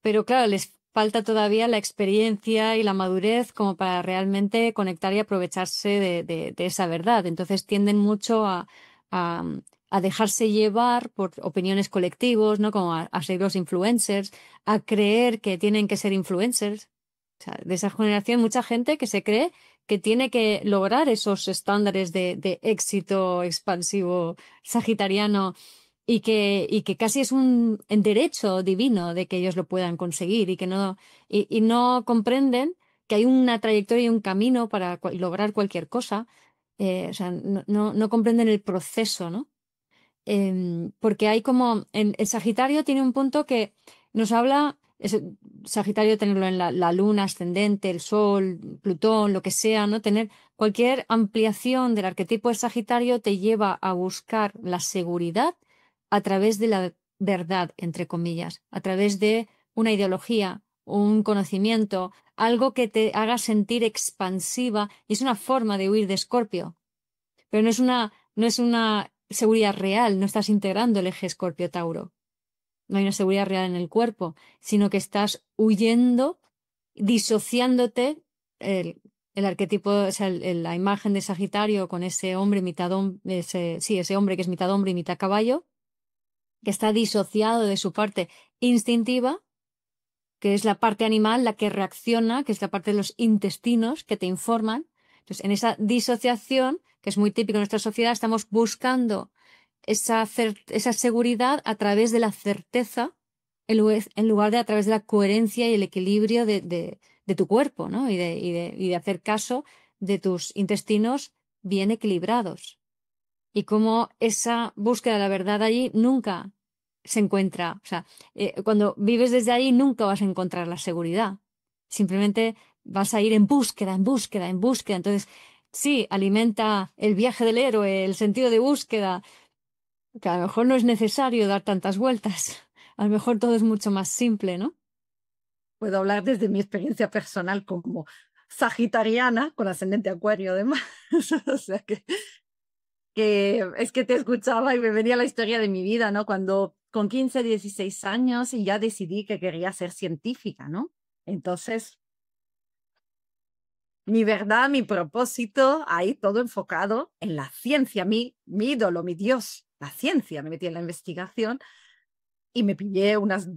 pero claro, les falta todavía la experiencia y la madurez como para realmente conectar y aprovecharse de esa verdad. Entonces tienden mucho a, a dejarse llevar por opiniones colectivos, ¿no? Como a ser los influencers, a creer que tienen que ser influencers. O sea, de esa generación, mucha gente que se cree que tiene que lograr esos estándares de éxito expansivo sagitariano y que casi es un derecho divino de que ellos lo puedan conseguir y no comprenden que hay una trayectoria y un camino para lograr cualquier cosa. O sea, no comprenden el proceso, ¿no? Porque hay como, el Sagitario tiene un punto que nos habla, Sagitario tenerlo en la luna ascendente, el Sol, Plutón, lo que sea, ¿no? Tener cualquier ampliación del arquetipo de Sagitario te lleva a buscar la seguridad a través de la verdad, entre comillas, a través de una ideología, un conocimiento, algo que te haga sentir expansiva, y es una forma de huir de Escorpio, pero no es una seguridad real, no estás integrando el eje Escorpio-Tauro, no hay una seguridad real en el cuerpo, sino que estás huyendo, disociándote el arquetipo, o sea, la imagen de Sagitario con ese hombre ese hombre que es mitad hombre y mitad caballo, que está disociado de su parte instintiva, que es la parte animal, la que reacciona, que es la parte de los intestinos que te informan. Entonces, en esa disociación, que es muy típico en nuestra sociedad, estamos buscando esa seguridad a través de la certeza, en lugar de a través de la coherencia y el equilibrio de tu cuerpo, ¿no? Y de hacer caso de tus intestinos bien equilibrados. y cómo esa búsqueda de la verdad allí nunca se encuentra. O sea, cuando vives desde ahí nunca vas a encontrar la seguridad. Simplemente vas a ir en búsqueda, en búsqueda, en búsqueda. Entonces, sí, alimenta el viaje del héroe, el sentido de búsqueda, que a lo mejor no es necesario dar tantas vueltas. A lo mejor todo es mucho más simple, ¿no? Puedo hablar desde mi experiencia personal como sagitariana, con ascendente acuario además. O sea que es que te escuchaba y me venía la historia de mi vida, ¿no? Cuando con 15, 16 años y ya decidí que quería ser científica, ¿no? Entonces, mi verdad, mi propósito, ahí todo enfocado en la ciencia, mi ídolo, mi Dios, la ciencia. Me metí en la investigación y me pillé unas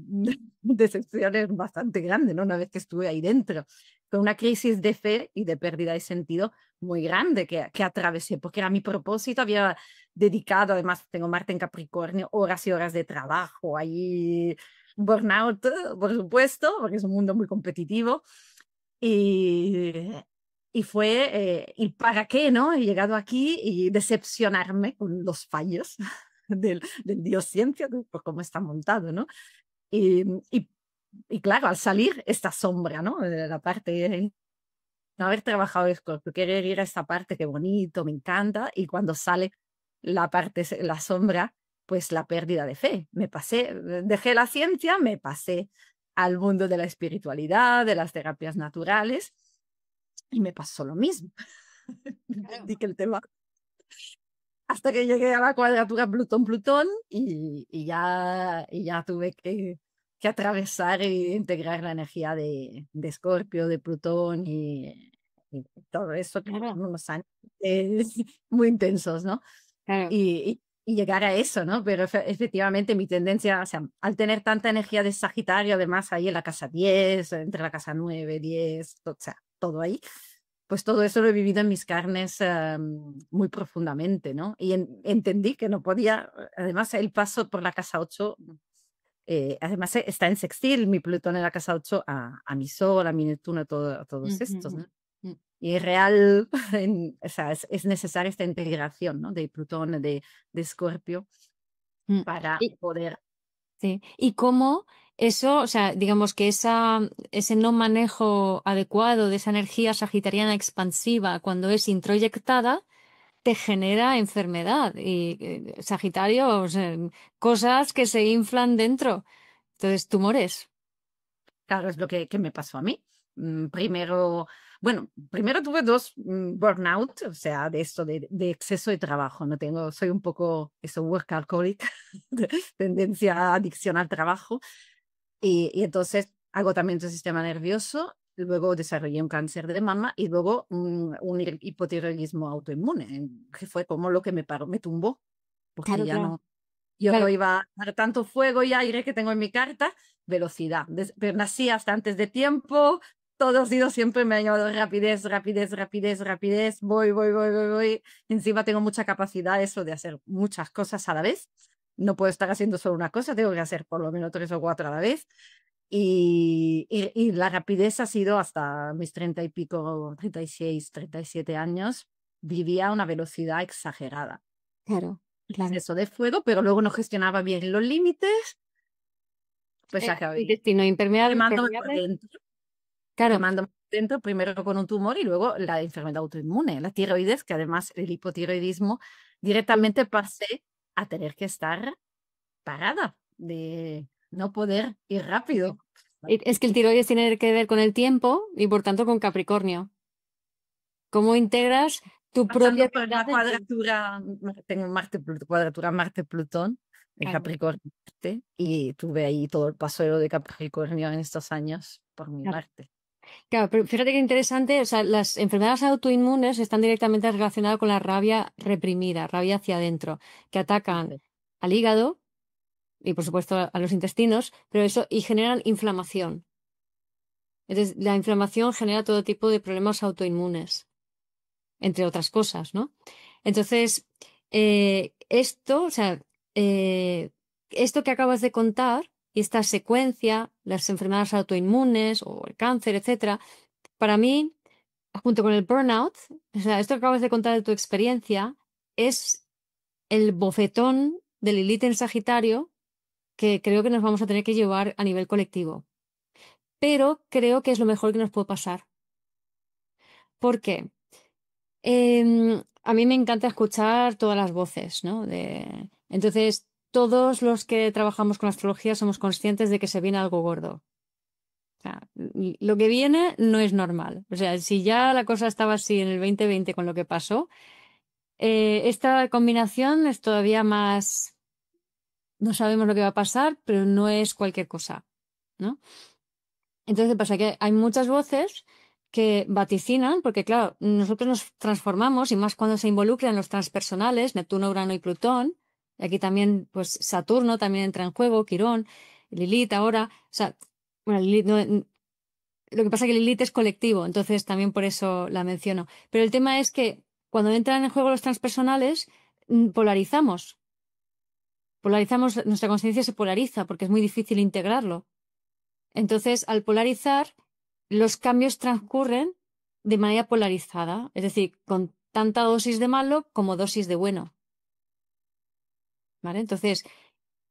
decepciones bastante grandes, ¿no? Una vez que estuve ahí dentro. Fue una crisis de fe y de pérdida de sentido muy grande que atravesé, porque era mi propósito, había dedicado, además tengo Marte en Capricornio, horas y horas de trabajo, ahí burnout, por supuesto, porque es un mundo muy competitivo. Y, y fue, ¿y para qué, no? He llegado aquí y decepcionarme con los fallos del Dios ciencia, por cómo está montado, ¿no? Y, y, y claro, al salir esta sombra, ¿no? La parte de no haber trabajado Scorpio, querer ir a esta parte, qué bonito, me encanta, y cuando sale la parte, la sombra, pues la pérdida de fe. Me pasé, dejé la ciencia, me pasé al mundo de la espiritualidad, de las terapias naturales, y me pasó lo mismo. Claro. Entendí que el tema hasta que llegué a la cuadratura Plutón-Plutón y ya tuve que atravesar e integrar la energía de Escorpio, de Plutón y todo eso, que Claro, fueron unos años eh, muy intensos, ¿no? claro. Y llegar a eso, ¿no? Pero efectivamente mi tendencia, o sea, al tener tanta energía de Sagitario, además ahí en la casa 10 entre la casa 9 10 o sea, todo ahí, pues todo eso lo he vivido en mis carnes muy profundamente, ¿no? Y entendí que no podía, además el paso por la casa 8, además está en sextil, mi Plutón en la casa 8 a mi Sol, a mi Neptuno, a todos estos, Ujú, ¿no? ujú, Y es real, o sea, es necesaria esta integración, ¿no? De Plutón, de Escorpio, ujú. para Y, poder. sí. ¿Y cómo eso, o sea, digamos que ese no manejo adecuado de esa energía sagitariana expansiva cuando es introyectada te genera enfermedad y Sagitario, o sea, cosas que se inflan dentro, entonces tumores. Claro, es lo que me pasó a mí. Primero, bueno, primero tuve dos burnout, o sea, de esto de exceso de trabajo. No tengo, soy un poco eso, workaholic, de tendencia a adicción al trabajo. Y entonces agotamiento del sistema nervioso, luego desarrollé un cáncer de mama y luego un hipotiroidismo autoinmune, que fue como lo que me paró, me tumbó, porque Claro, ya claro. no, yo Claro, iba a dar tanto fuego y aire que tengo en mi carta, velocidad. Pero nací hasta antes de tiempo, todo ha sido siempre, me ha llevado rapidez, rapidez, rapidez, rapidez, voy. Encima tengo mucha capacidad eso de hacer muchas cosas a la vez. No puedo estar haciendo solo una cosa, tengo que hacer por lo menos 3 o 4 a la vez. Y la rapidez ha sido hasta mis 30 y pico, 36, 37 años, vivía a una velocidad exagerada, claro, claro. exceso de fuego, pero luego no gestionaba bien los límites, pues acabé Intestino impermeable, quemándome por permeable. dentro, Claro, quemándome por dentro, primero con un tumor y luego la enfermedad autoinmune, la tiroides, que además el hipotiroidismo, directamente pasé a tener que estar parada, de no poder ir rápido. es que el tiroides tiene que ver con el tiempo y por tanto con Capricornio. ¿Cómo integras tu Pasando propia por verdad la en ti? cuadratura, tengo cuadratura Marte-Plutón, en Claro, Capricornio, Marte, y tuve ahí todo el paseo de Capricornio en estos años por mi claro. Marte. Claro, pero fíjate qué interesante, o sea, las enfermedades autoinmunes están directamente relacionadas con la rabia reprimida, rabia hacia adentro, que atacan Fíjate. al hígado y por supuesto a los intestinos, pero eso y generan inflamación. Entonces, la inflamación genera todo tipo de problemas autoinmunes, entre otras cosas, ¿no? Entonces, o sea, eh, esto que acabas de contar y esta secuencia, las enfermedades autoinmunes o el cáncer, etcétera, para mí junto con el burnout, o sea, esto que acabas de contar de tu experiencia, es el bofetón de Lilith en Sagitario que creo que nos vamos a tener que llevar a nivel colectivo. Pero creo que es lo mejor que nos puede pasar. ¿Por qué? A mí me encanta escuchar todas las voces, ¿no? Entonces, todos los que trabajamos con astrología somos conscientes de que se viene algo gordo. O sea, lo que viene no es normal. O sea, si ya la cosa estaba así en el 2020 con lo que pasó, esta combinación es todavía más. No sabemos lo que va a pasar, pero no es cualquier cosa, ¿no? Entonces, ¿qué pasa? Que hay muchas voces que vaticinan, porque claro, nosotros nos transformamos, y más cuando se involucran los transpersonales, Neptuno, Urano y Plutón, y aquí también, pues Saturno también entra en juego, Quirón, Lilith ahora, o sea, bueno, Lilith lo que pasa es que Lilith es colectivo, entonces también por eso la menciono. Pero el tema es que cuando entran en juego los transpersonales, polarizamos, nuestra conciencia se polariza porque es muy difícil integrarlo. Entonces, al polarizar, los cambios transcurren de manera polarizada, es decir, con tanta dosis de malo como dosis de bueno. ¿Vale? Entonces,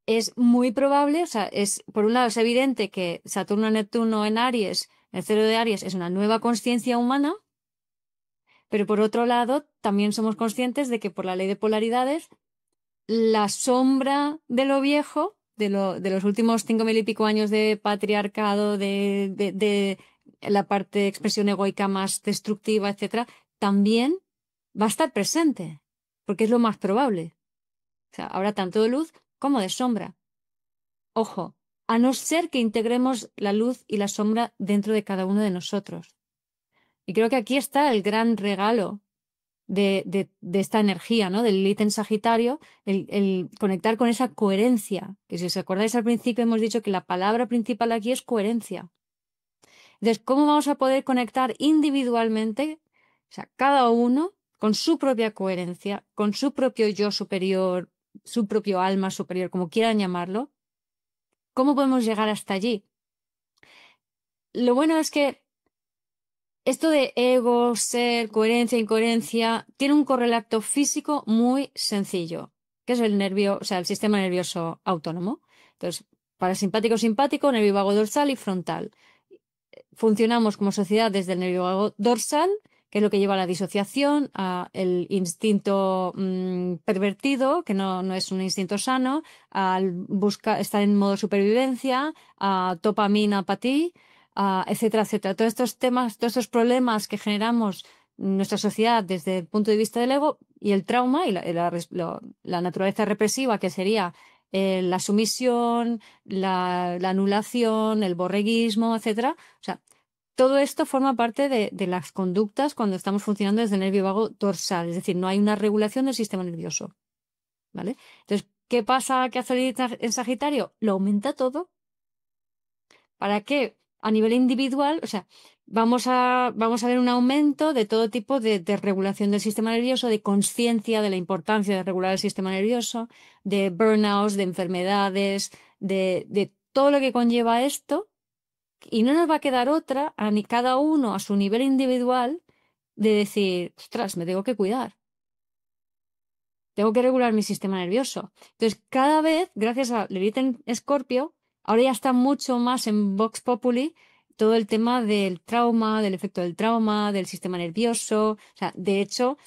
es muy probable, o sea, por un lado es evidente que Saturno-Neptuno en Aries, el cero de Aries, es una nueva conciencia humana, pero por otro lado, también somos conscientes de que por la ley de polaridades, la sombra de lo viejo, de los últimos 5.000 y pico años de patriarcado, de la parte de expresión egoica más destructiva, etcétera, también va a estar presente, porque es lo más probable. O sea, habrá tanto de luz como de sombra. Ojo, a no ser que integremos la luz y la sombra dentro de cada uno de nosotros. Y creo que aquí está el gran regalo de esta energía, ¿no? Del Lilith en Sagitario, el conectar con esa coherencia, que si os acordáis al principio hemos dicho que la palabra principal aquí es coherencia. Entonces, ¿cómo vamos a poder conectar individualmente, o sea, cada uno con su propia coherencia, con su propio yo superior, su propio alma superior, como quieran llamarlo? ¿Cómo podemos llegar hasta allí? Lo bueno es que esto de ego, ser, coherencia, incoherencia, tiene un correlato físico muy sencillo, que es el nervio, o sea, el sistema nervioso autónomo. Entonces, parasimpático, simpático, nervio vago dorsal y frontal. Funcionamos como sociedad desde el nervio vago dorsal, que es lo que lleva a la disociación, a el instinto pervertido, que no es un instinto sano, al estar en modo supervivencia, a dopamina para ti, etcétera, etcétera. Todos estos temas, todos estos problemas que generamos en nuestra sociedad desde el punto de vista del ego y el trauma y la naturaleza represiva, que sería la sumisión, la anulación, el borreguismo, etcétera. O sea, todo esto forma parte de las conductas cuando estamos funcionando desde el nervio vago dorsal, es decir, no hay una regulación del sistema nervioso, ¿vale? Entonces, ¿qué pasa que hace en Sagitario? Lo aumenta todo. ¿Para qué? A nivel individual, o sea, vamos a ver un aumento de todo tipo de regulación del sistema nervioso, de conciencia de la importancia de regular el sistema nervioso, de burnouts, de enfermedades, de todo lo que conlleva esto. Y no nos va a quedar otra, a ni cada uno a su nivel individual, de decir, ostras, me tengo que cuidar. Tengo que regular mi sistema nervioso. Entonces, cada vez, gracias a Lilith en Escorpio, ahora ya está mucho más en Vox Populi todo el tema del trauma, del efecto del trauma, del sistema nervioso. O sea, de hecho,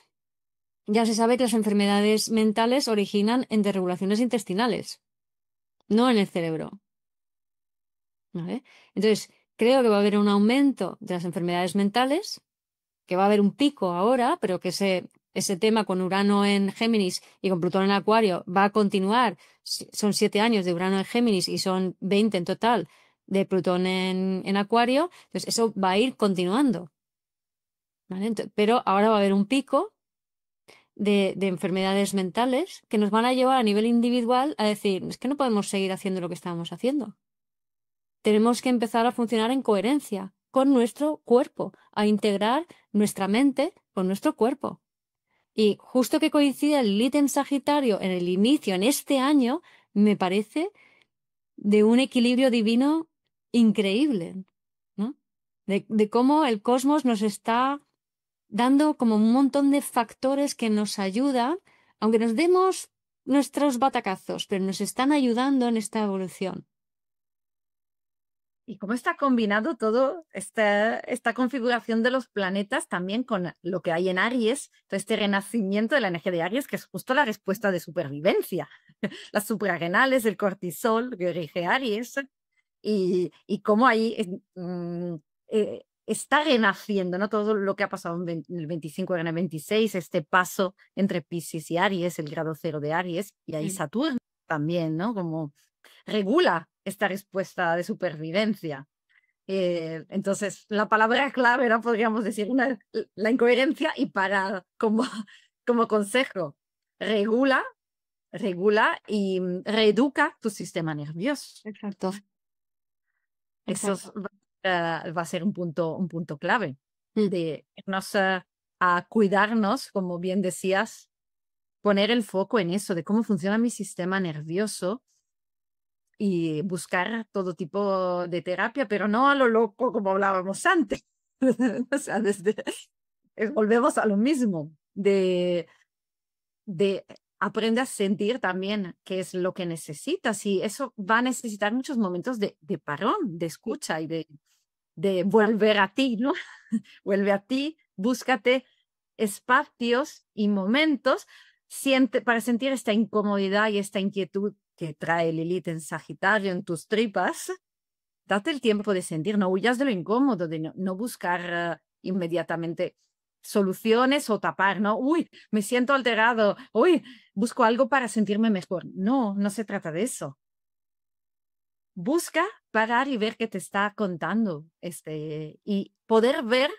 ya se sabe que las enfermedades mentales originan en desregulaciones intestinales, no en el cerebro. ¿Vale? Entonces, creo que va a haber un aumento de las enfermedades mentales, que va a haber un pico ahora, pero que ese tema con Urano en Géminis y con Plutón en Acuario va a continuar. Son 7 años de Urano en Géminis y son 20 en total de Plutón en Acuario. Entonces, eso va a ir continuando. ¿Vale? Pero ahora va a haber un pico de enfermedades mentales que nos van a llevar a nivel individual a decir, es que no podemos seguir haciendo lo que estábamos haciendo. Tenemos que empezar a funcionar en coherencia con nuestro cuerpo, a integrar nuestra mente con nuestro cuerpo. Y justo que coincide el Lilith en Sagitario en el inicio, en este año, me parece de un equilibrio divino increíble, ¿no? De cómo el cosmos nos está dando como un montón de factores que nos ayudan, aunque nos demos nuestros batacazos, pero nos están ayudando en esta evolución. Y cómo está combinado todo esta configuración de los planetas también con lo que hay en Aries, todo este renacimiento de la energía de Aries, que es justo la respuesta de supervivencia. Las suprarrenales, el cortisol que rige Aries, y cómo ahí está renaciendo, ¿no? Todo lo que ha pasado en el 25 y en el 26, este paso entre Piscis y Aries, el grado cero de Aries, y ahí Saturno también, ¿no? Como regula esta respuesta de supervivencia. Entonces, la palabra clave, ¿no? Podríamos decir la incoherencia, y como consejo, regula y reeduca tu sistema nervioso. Exacto. Eso va a ser un punto clave de irnos a cuidarnos, como bien decías, poner el foco en eso, de cómo funciona mi sistema nervioso y buscar todo tipo de terapia, pero no a lo loco como hablábamos antes. O sea, volvemos a lo mismo, de aprende a sentir también qué es lo que necesitas, y eso va a necesitar muchos momentos de parón, de escucha y de volver a ti, ¿no? Vuelve a ti, búscate espacios y momentos para sentir esta incomodidad y esta inquietud que trae Lilith en Sagitario en tus tripas. Date el tiempo de sentir, no huyas de lo incómodo, de no buscar inmediatamente soluciones o tapar, ¿no? Uy, me siento alterado, uy, busco algo para sentirme mejor. No, no se trata de eso. Busca parar y ver qué te está contando, y poder ver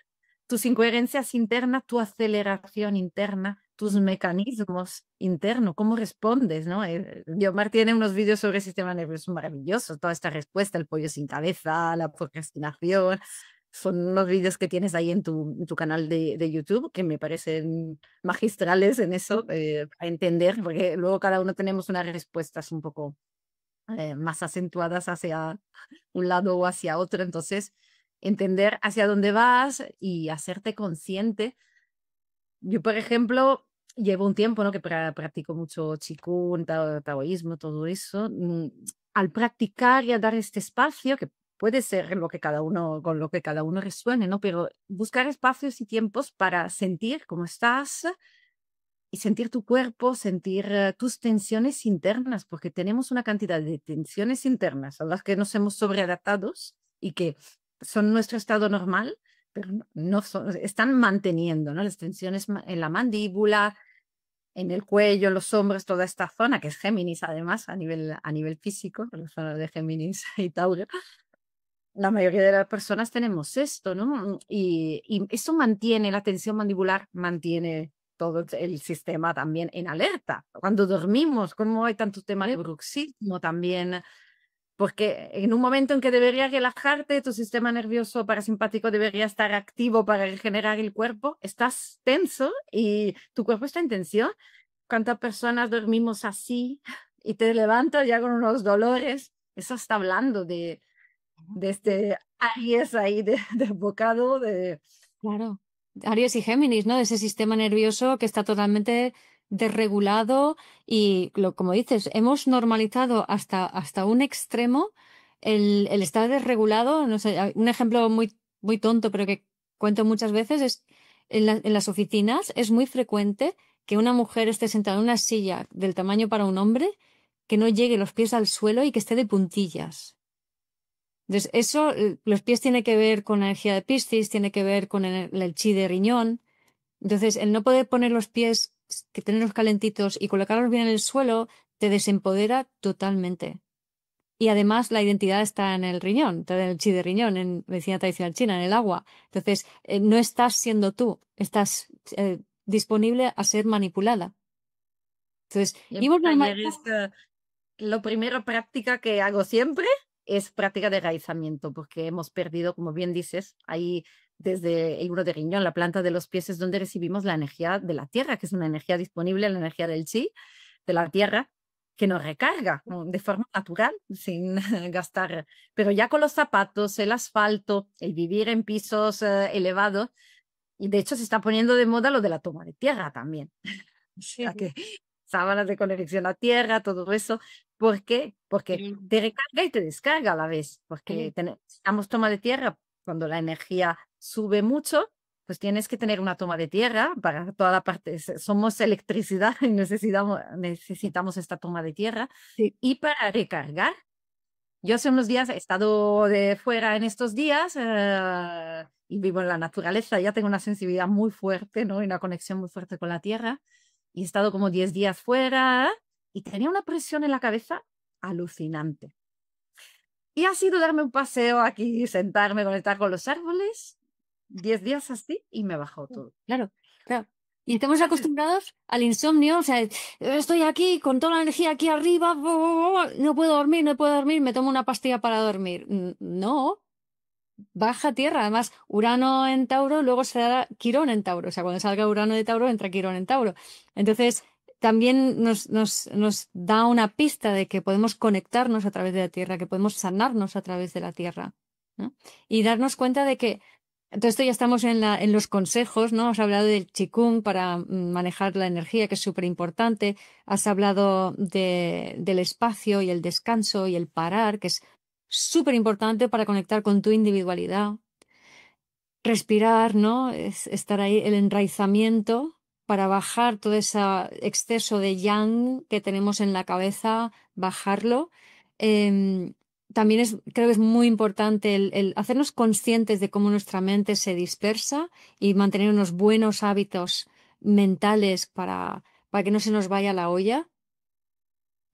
tus incoherencias internas, tu aceleración interna, tus mecanismos internos, cómo respondes, ¿no? Guiomar tiene unos vídeos sobre el sistema nervioso maravillosos, toda esta respuesta, el pollo sin cabeza, la procrastinación, son unos vídeos que tienes ahí en tu canal de YouTube que me parecen magistrales en eso, a entender, porque luego cada uno tenemos unas respuestas un poco más acentuadas hacia un lado o hacia otro. Entonces, entender hacia dónde vas y hacerte consciente. Yo, por ejemplo, llevo un tiempo, ¿no?, que practico mucho Qigong, taoísmo, todo eso. Al practicar y a dar este espacio, que puede ser lo que con lo que cada uno resuene, ¿no? Pero buscar espacios y tiempos para sentir cómo estás y sentir tu cuerpo, sentir tus tensiones internas, porque tenemos una cantidad de tensiones internas a las que nos hemos sobreadaptados y que son nuestro estado normal, pero no están manteniendo, ¿no?, las tensiones en la mandíbula, en el cuello, en los hombros, toda esta zona, que es Géminis además, a nivel físico, la zona de Géminis y Tauro. La mayoría de las personas tenemos esto, ¿no? Y eso mantiene la tensión mandibular, mantiene todo el sistema también en alerta. Cuando dormimos, como hay tanto tema de bruxismo también, porque en un momento en que deberías relajarte, tu sistema nervioso parasimpático debería estar activo para regenerar el cuerpo, estás tenso y tu cuerpo está en tensión. ¿Cuántas personas dormimos así y te levantas ya con unos dolores? Eso está hablando de este Aries ahí desbocado. Claro. Aries y Géminis, ¿no? Ese sistema nervioso que está totalmente desregulado y, como dices, hemos normalizado hasta un extremo el estar desregulado. No sé, un ejemplo muy, muy tonto, pero que cuento muchas veces, es en las oficinas es muy frecuente que una mujer esté sentada en una silla del tamaño para un hombre, que no llegue los pies al suelo y que esté de puntillas. Entonces, eso, los pies tiene que ver con la energía de Piscis, tiene que ver con el chi de riñón. Entonces, el no poder poner los pies, que tenerlos calentitos y colocarlos bien en el suelo, te desempodera totalmente. Y además, la identidad está en el riñón, en el chi de riñón, en medicina tradicional china, en el agua. Entonces, no estás siendo tú, estás disponible a ser manipulada. Entonces, Y ayer lo primero práctica que hago siempre es práctica de raizamiento, porque hemos perdido, como bien dices, ahí desde el uno de riñón, la planta de los pies, es donde recibimos la energía de la tierra, que es una energía disponible, la energía del chi, de la tierra, que nos recarga, ¿no?, de forma natural, sin gastar. Pero ya con los zapatos, el asfalto, el vivir en pisos elevados, y de hecho se está poniendo de moda lo de la toma de tierra también. O sea que sábanas de conexión a tierra, todo eso. ¿Por qué? Porque Pero, te recarga y te descarga a la vez, claro, porque necesitamos toma de tierra cuando la energía sube mucho, pues tienes que tener una toma de tierra para toda la parte. Somos electricidad y necesitamos esta toma de tierra. sí, Y para recargar, yo hace unos días he estado de fuera en estos días y vivo en la naturaleza, ya tengo una sensibilidad muy fuerte, ¿no? Y una conexión muy fuerte con la tierra. Y he estado como 10 días fuera y tenía una presión en la cabeza alucinante. Y ha sido darme un paseo aquí, sentarme, conectar con los árboles, 10 días así y me bajó todo. claro, claro. Y estamos acostumbrados al insomnio, o sea, estoy aquí con toda la energía aquí arriba, no puedo dormir, no puedo dormir, me tomo una pastilla para dormir. No, baja a tierra. Además, Urano en Tauro, luego se dará Quirón en Tauro. O sea, cuando salga Urano de Tauro, entra Quirón en Tauro. Entonces, también nos da una pista de que podemos conectarnos a través de la tierra, que podemos sanarnos a través de la tierra, ¿no? Y darnos cuenta de que todo esto ya estamos en los consejos, ¿no? Has hablado del Qigong para manejar la energía, que es súper importante. Has hablado del espacio y el descanso y el parar, que es súper importante para conectar con tu individualidad. Respirar, ¿no? Es estar ahí, el enraizamiento para bajar todo ese exceso de yang que tenemos en la cabeza, bajarlo. Em, También creo que es muy importante el hacernos conscientes de cómo nuestra mente se dispersa y mantener unos buenos hábitos mentales para que no se nos vaya la olla.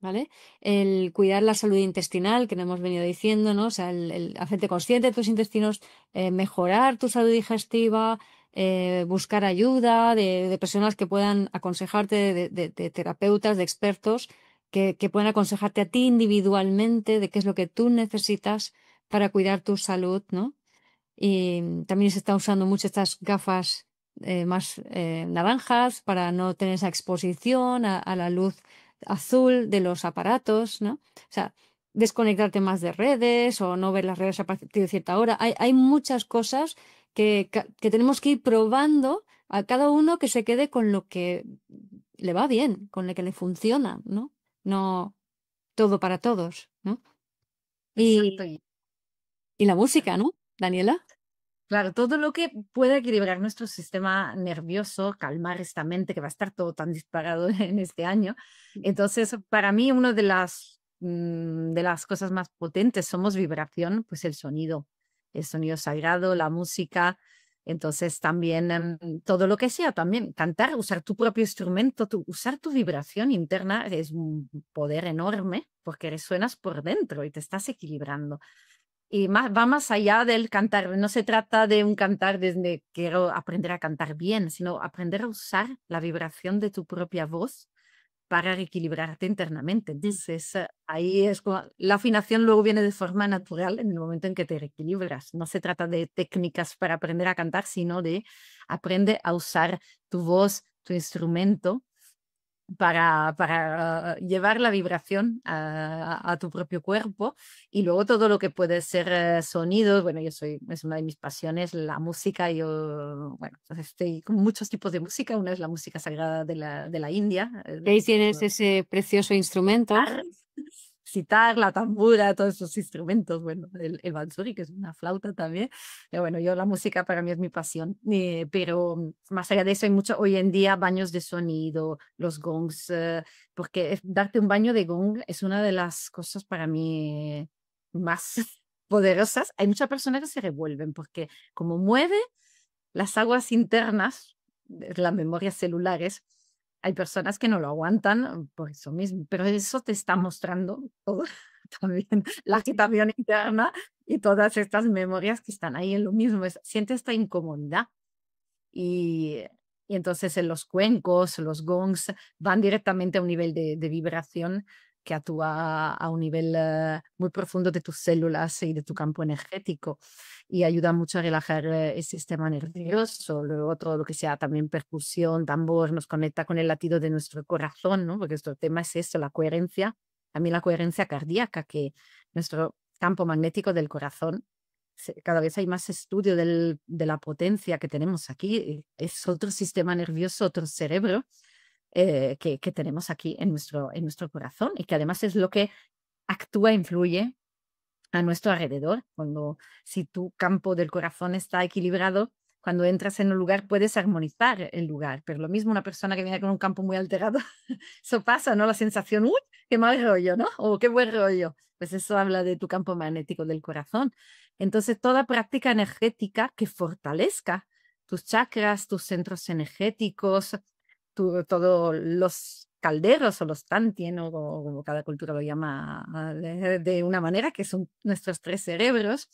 ¿Vale? El cuidar la salud intestinal, que no hemos venido diciendo, ¿no? O sea, el hacerte consciente de tus intestinos, mejorar tu salud digestiva, buscar ayuda de personas que puedan aconsejarte, de terapeutas, de expertos, que puedan aconsejarte a ti individualmente de qué es lo que tú necesitas para cuidar tu salud, ¿no? Y también se está usando mucho estas gafas más naranjas para no tener esa exposición a la luz azul de los aparatos, ¿no? O sea, desconectarte más de redes o no ver las redes a partir de cierta hora. Hay muchas cosas que tenemos que ir probando a cada uno que se quede con lo que le va bien, con lo que le funciona, ¿no? No todo para todos, ¿no? Exacto. Y la música, ¿no, Daniela? Claro, todo lo que pueda equilibrar nuestro sistema nervioso, calmar esta mente que va a estar todo tan disparado en este año. Entonces, para mí, una de las cosas más potentes somos vibración, pues el sonido sagrado, la música. Entonces, también todo lo que sea, también cantar, usar tu propio instrumento, usar tu vibración interna es un poder enorme porque resuenas por dentro y te estás equilibrando. Y va más allá del cantar. No se trata de un cantar desde quiero aprender a cantar bien, sino aprender a usar la vibración de tu propia voz para reequilibrarte internamente. Entonces, ahí es como la afinación luego viene de forma natural en el momento en que te reequilibras. No se trata de técnicas para aprender a cantar, sino de aprende a usar tu voz, tu instrumento para llevar la vibración a tu propio cuerpo y luego todo lo que puede ser sonidos. Bueno, es una de mis pasiones, la música. Yo, bueno, estoy con muchos tipos de música. Una es la música sagrada de la India, Que ahí tienes ese precioso instrumento. sitar, la tambura, todos esos instrumentos, bueno, el bansuri, que es una flauta también. Pero bueno, yo la música para mí es mi pasión, pero más allá de eso hay mucho hoy en día baños de sonido, los gongs, porque darte un baño de gong es una de las cosas para mí más poderosas. Hay muchas personas que se revuelven porque como mueve las aguas internas, las memorias celulares, hay personas que no lo aguantan por eso mismo, pero eso te está mostrando todo, también la agitación interna y todas estas memorias que están ahí en lo mismo. Siente esta incomodidad y, y entonces en los cuencos, los gongs van directamente a un nivel de vibración que actúa a un nivel muy profundo de tus células y de tu campo energético y ayuda mucho a relajar el sistema nervioso. Luego todo lo que sea también percusión, tambor, nos conecta con el latido de nuestro corazón, ¿no? Porque nuestro tema es esto, la coherencia, también la coherencia cardíaca, que nuestro campo magnético del corazón cada vez hay más estudio de la potencia que tenemos aquí. Es otro sistema nervioso, otro cerebro. que tenemos aquí en nuestro corazón y que además es lo que actúa, influye a nuestro alrededor. Si tu campo del corazón está equilibrado, cuando entras en un lugar puedes armonizar el lugar, pero lo mismo una persona que viene con un campo muy alterado, eso pasa, ¿no? La sensación, uy, qué mal rollo, ¿no? O qué buen rollo. Pues eso habla de tu campo magnético del corazón. Entonces, toda práctica energética que fortalezca tus chakras, tus centros energéticos, todos los calderos o los tantien, o como cada cultura lo llama de una manera, que son nuestros tres cerebros.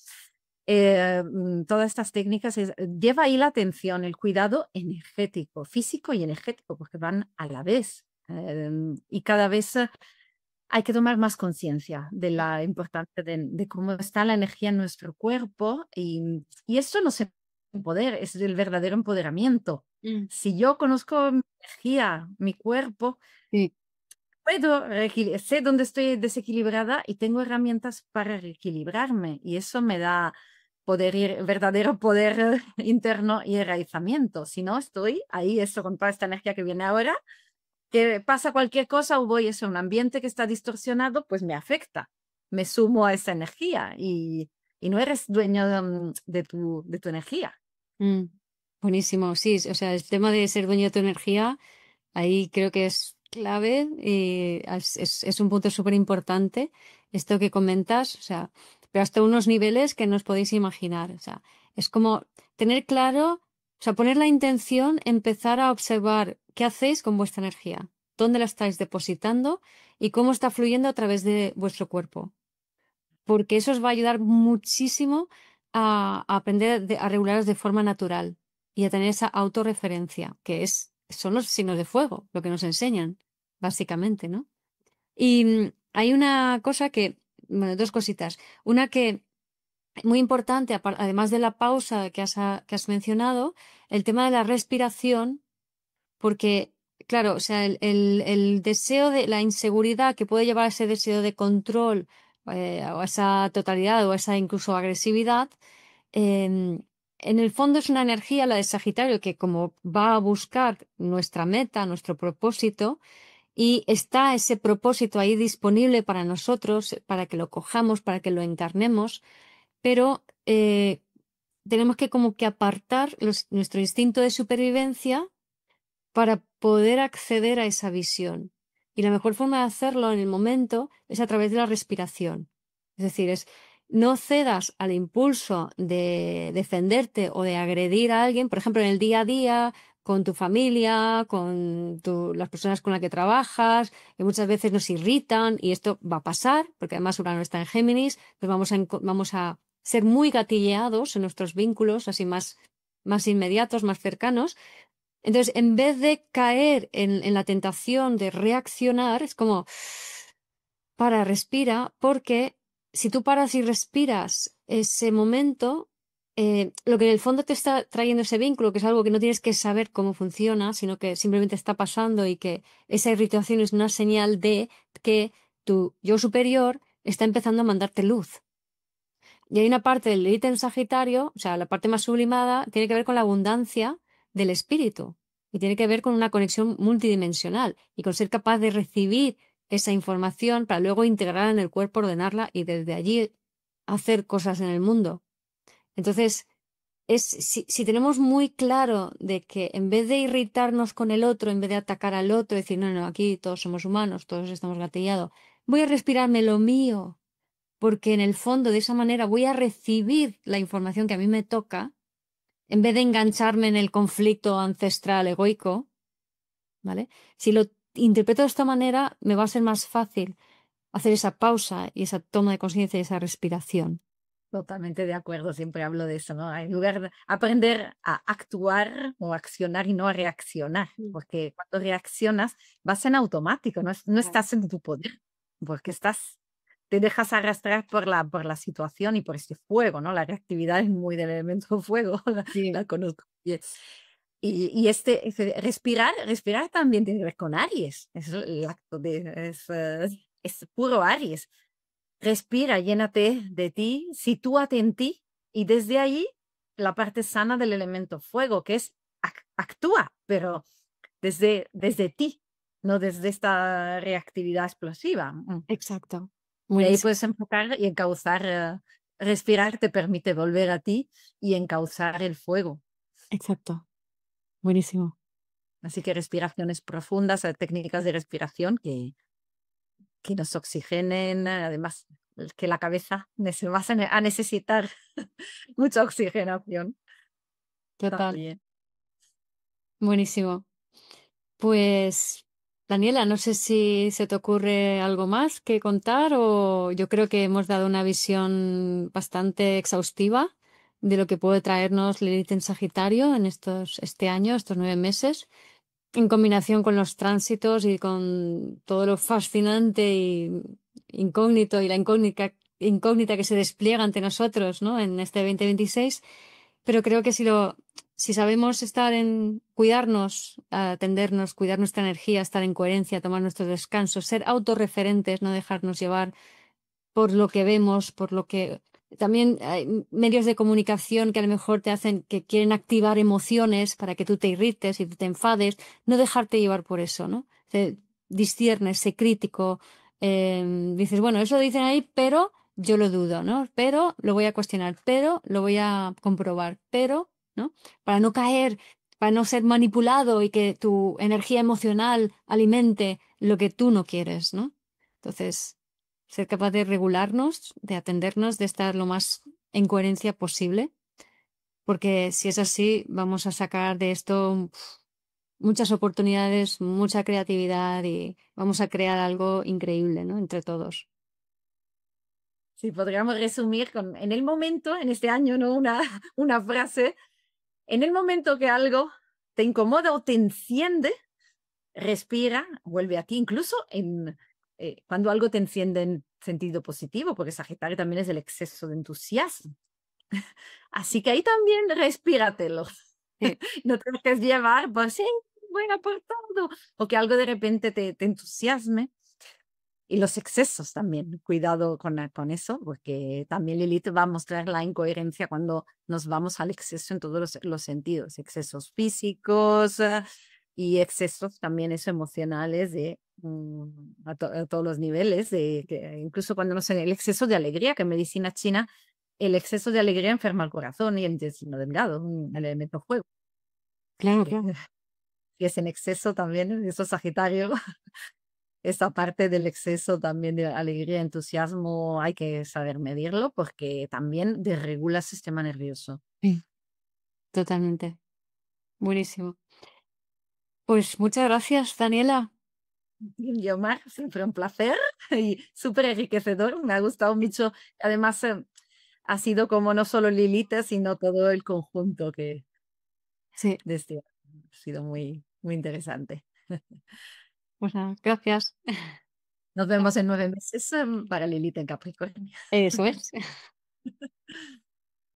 Todas estas técnicas lleva ahí la atención, el cuidado energético, físico y energético, porque van a la vez. Y cada vez hay que tomar más conciencia de la importancia de cómo está la energía en nuestro cuerpo y eso no se poder, es el verdadero empoderamiento. Mm. Si yo conozco mi energía, mi cuerpo, Sí. sé dónde estoy desequilibrada y tengo herramientas para reequilibrarme y eso me da verdadero poder interno y enraizamiento. Si no, estoy ahí, eso con toda esta energía que viene ahora, que pasa cualquier cosa o voy a un ambiente que está distorsionado, pues me afecta. Me sumo a esa energía y no eres dueño de tu energía. Mm. Buenísimo, sí, o sea, el tema de ser dueño de tu energía, ahí creo que es clave y es un punto súper importante esto que comentas, o sea, pero hasta unos niveles que no os podéis imaginar, o sea, es como tener claro, o sea, poner la intención, empezar a observar qué hacéis con vuestra energía, dónde la estáis depositando y cómo está fluyendo a través de vuestro cuerpo, porque eso os va a ayudar muchísimo a aprender a regularos de forma natural y a tener esa autorreferencia, que son los signos de fuego, lo que nos enseñan, básicamente, ¿no? Y hay una cosa bueno, dos cositas. Una que muy importante, además de la pausa que has mencionado, el tema de la respiración, porque, claro, o sea, el deseo de la inseguridad que puede llevar a ese deseo de control o a esa totalidad o a esa incluso agresividad, em, en el fondo es una energía, la de Sagitario, que como va a buscar nuestra meta, nuestro propósito, y está ese propósito ahí disponible para nosotros, para que lo cojamos, para que lo encarnemos, pero tenemos que como que apartar nuestro instinto de supervivencia para poder acceder a esa visión. Y la mejor forma de hacerlo en el momento es a través de la respiración. Es decir, no cedas al impulso de defenderte o de agredir a alguien, por ejemplo, en el día a día, con tu familia, con las personas con las que trabajas, que muchas veces nos irritan y esto va a pasar, porque además Urano está en Géminis, pues vamos a ser muy gatilleados en nuestros vínculos, así más inmediatos, más cercanos. Entonces, en vez de caer en la tentación de reaccionar, es como, respira, porque si tú paras y respiras ese momento, lo que en el fondo te está trayendo ese vínculo, que es algo que no tienes que saber cómo funciona, sino que simplemente está pasando y que esa irritación es una señal de que tu yo superior está empezando a mandarte luz. Y hay una parte del ítem Sagitario, o sea, la parte más sublimada, tiene que ver con la abundancia del espíritu y tiene que ver con una conexión multidimensional y con ser capaz de recibir esa información para luego integrarla en el cuerpo, ordenarla y desde allí hacer cosas en el mundo. Entonces, si tenemos muy claro de que en vez de irritarnos con el otro, en vez de atacar al otro, decir, no, no, aquí todos somos humanos, todos estamos gatillados, voy a respirarme lo mío porque en el fondo de esa manera voy a recibir la información que a mí me toca, en vez de engancharme en el conflicto ancestral egoico, ¿vale? Si lo interpreto de esta manera, me va a ser más fácil hacer esa pausa y esa toma de conciencia y esa respiración. Totalmente de acuerdo, siempre hablo de eso, ¿no? En lugar de aprender a actuar o accionar y no a reaccionar, Mm. porque cuando reaccionas vas en automático, no Claro. estás en tu poder, porque te dejas arrastrar por la situación y por este fuego, ¿no? La reactividad es muy del elemento fuego, Sí. la conozco bien. Respirar también tiene que ver con Aries, es el acto es puro Aries. Respira, llénate de ti, sitúate en ti y desde ahí la parte sana del elemento fuego, que es actúa, pero desde ti. no desde esta reactividad explosiva. Exacto. Y ahí Buenísimo. puedes enfocar y encauzar, respirar te permite volver a ti y encauzar el fuego. Exacto. Buenísimo. Así que respiraciones profundas, técnicas de respiración que nos oxigenen, además que la cabeza va a necesitar mucha oxigenación Total. también. Buenísimo. Pues, Daniela, no sé si se te ocurre algo más que contar o yo creo que hemos dado una visión bastante exhaustiva de lo que puede traernos Lilith en Sagitario en este año, estos 9 meses, en combinación con los tránsitos y con todo lo fascinante y incógnito y la incógnita que se despliega ante nosotros, ¿no? En este 2026. Pero creo que si sabemos estar en cuidarnos, atendernos, cuidar nuestra energía, estar en coherencia, tomar nuestros descansos, ser autorreferentes, no dejarnos llevar por lo que vemos, por lo que también hay medios de comunicación que a lo mejor te hacen, que quieren activar emociones para que tú te irrites y te enfades, no dejarte llevar por eso, ¿no? Disciernes, sé crítico, dices, bueno, eso lo dicen ahí, pero yo lo dudo, ¿no? Pero lo voy a cuestionar, pero lo voy a comprobar, pero, ¿no? Para no caer, para no ser manipulado y que tu energía emocional alimente lo que tú no quieres, ¿no? Entonces, ser capaz de regularnos, de atendernos, de estar lo más en coherencia posible, porque si es así, vamos a sacar de esto muchas oportunidades, mucha creatividad y vamos a crear algo increíble, ¿no? Entre todos. Sí, podríamos resumir con en el momento, en este año, ¿no? Una frase, en el momento que algo te incomoda o te enciende, respira, vuelve a ti, incluso cuando algo te enciende en sentido positivo, porque Sagitario también es el exceso de entusiasmo. Así que ahí también respíratelo. Sí, No te dejes llevar, pues sí, voy a por todo, o que algo de repente te entusiasme. Y los excesos también, cuidado con eso, porque también Lilith va a mostrar la incoherencia cuando nos vamos al exceso en todos los sentidos, excesos físicos y excesos también eso, emocionales a todos los niveles, que incluso cuando nos el exceso de alegría, que en medicina china el exceso de alegría enferma el corazón y el intestino delgado, el elemento fuego. claro, Que, claro. que es en exceso también, eso es Sagitario. Esa parte del exceso también de alegría, entusiasmo, hay que saber medirlo porque también desregula el sistema nervioso. Sí, totalmente. Buenísimo. Pues muchas gracias, Daniela. Bien, Yomar, siempre un placer y súper enriquecedor. Me ha gustado mucho. Además, ha sido como no solo Lilith, sino todo el conjunto que Sí, de este año. Ha sido muy, muy interesante. pues nada, gracias. Nos vemos en 9 meses para Lilith en Capricornio. Eso es.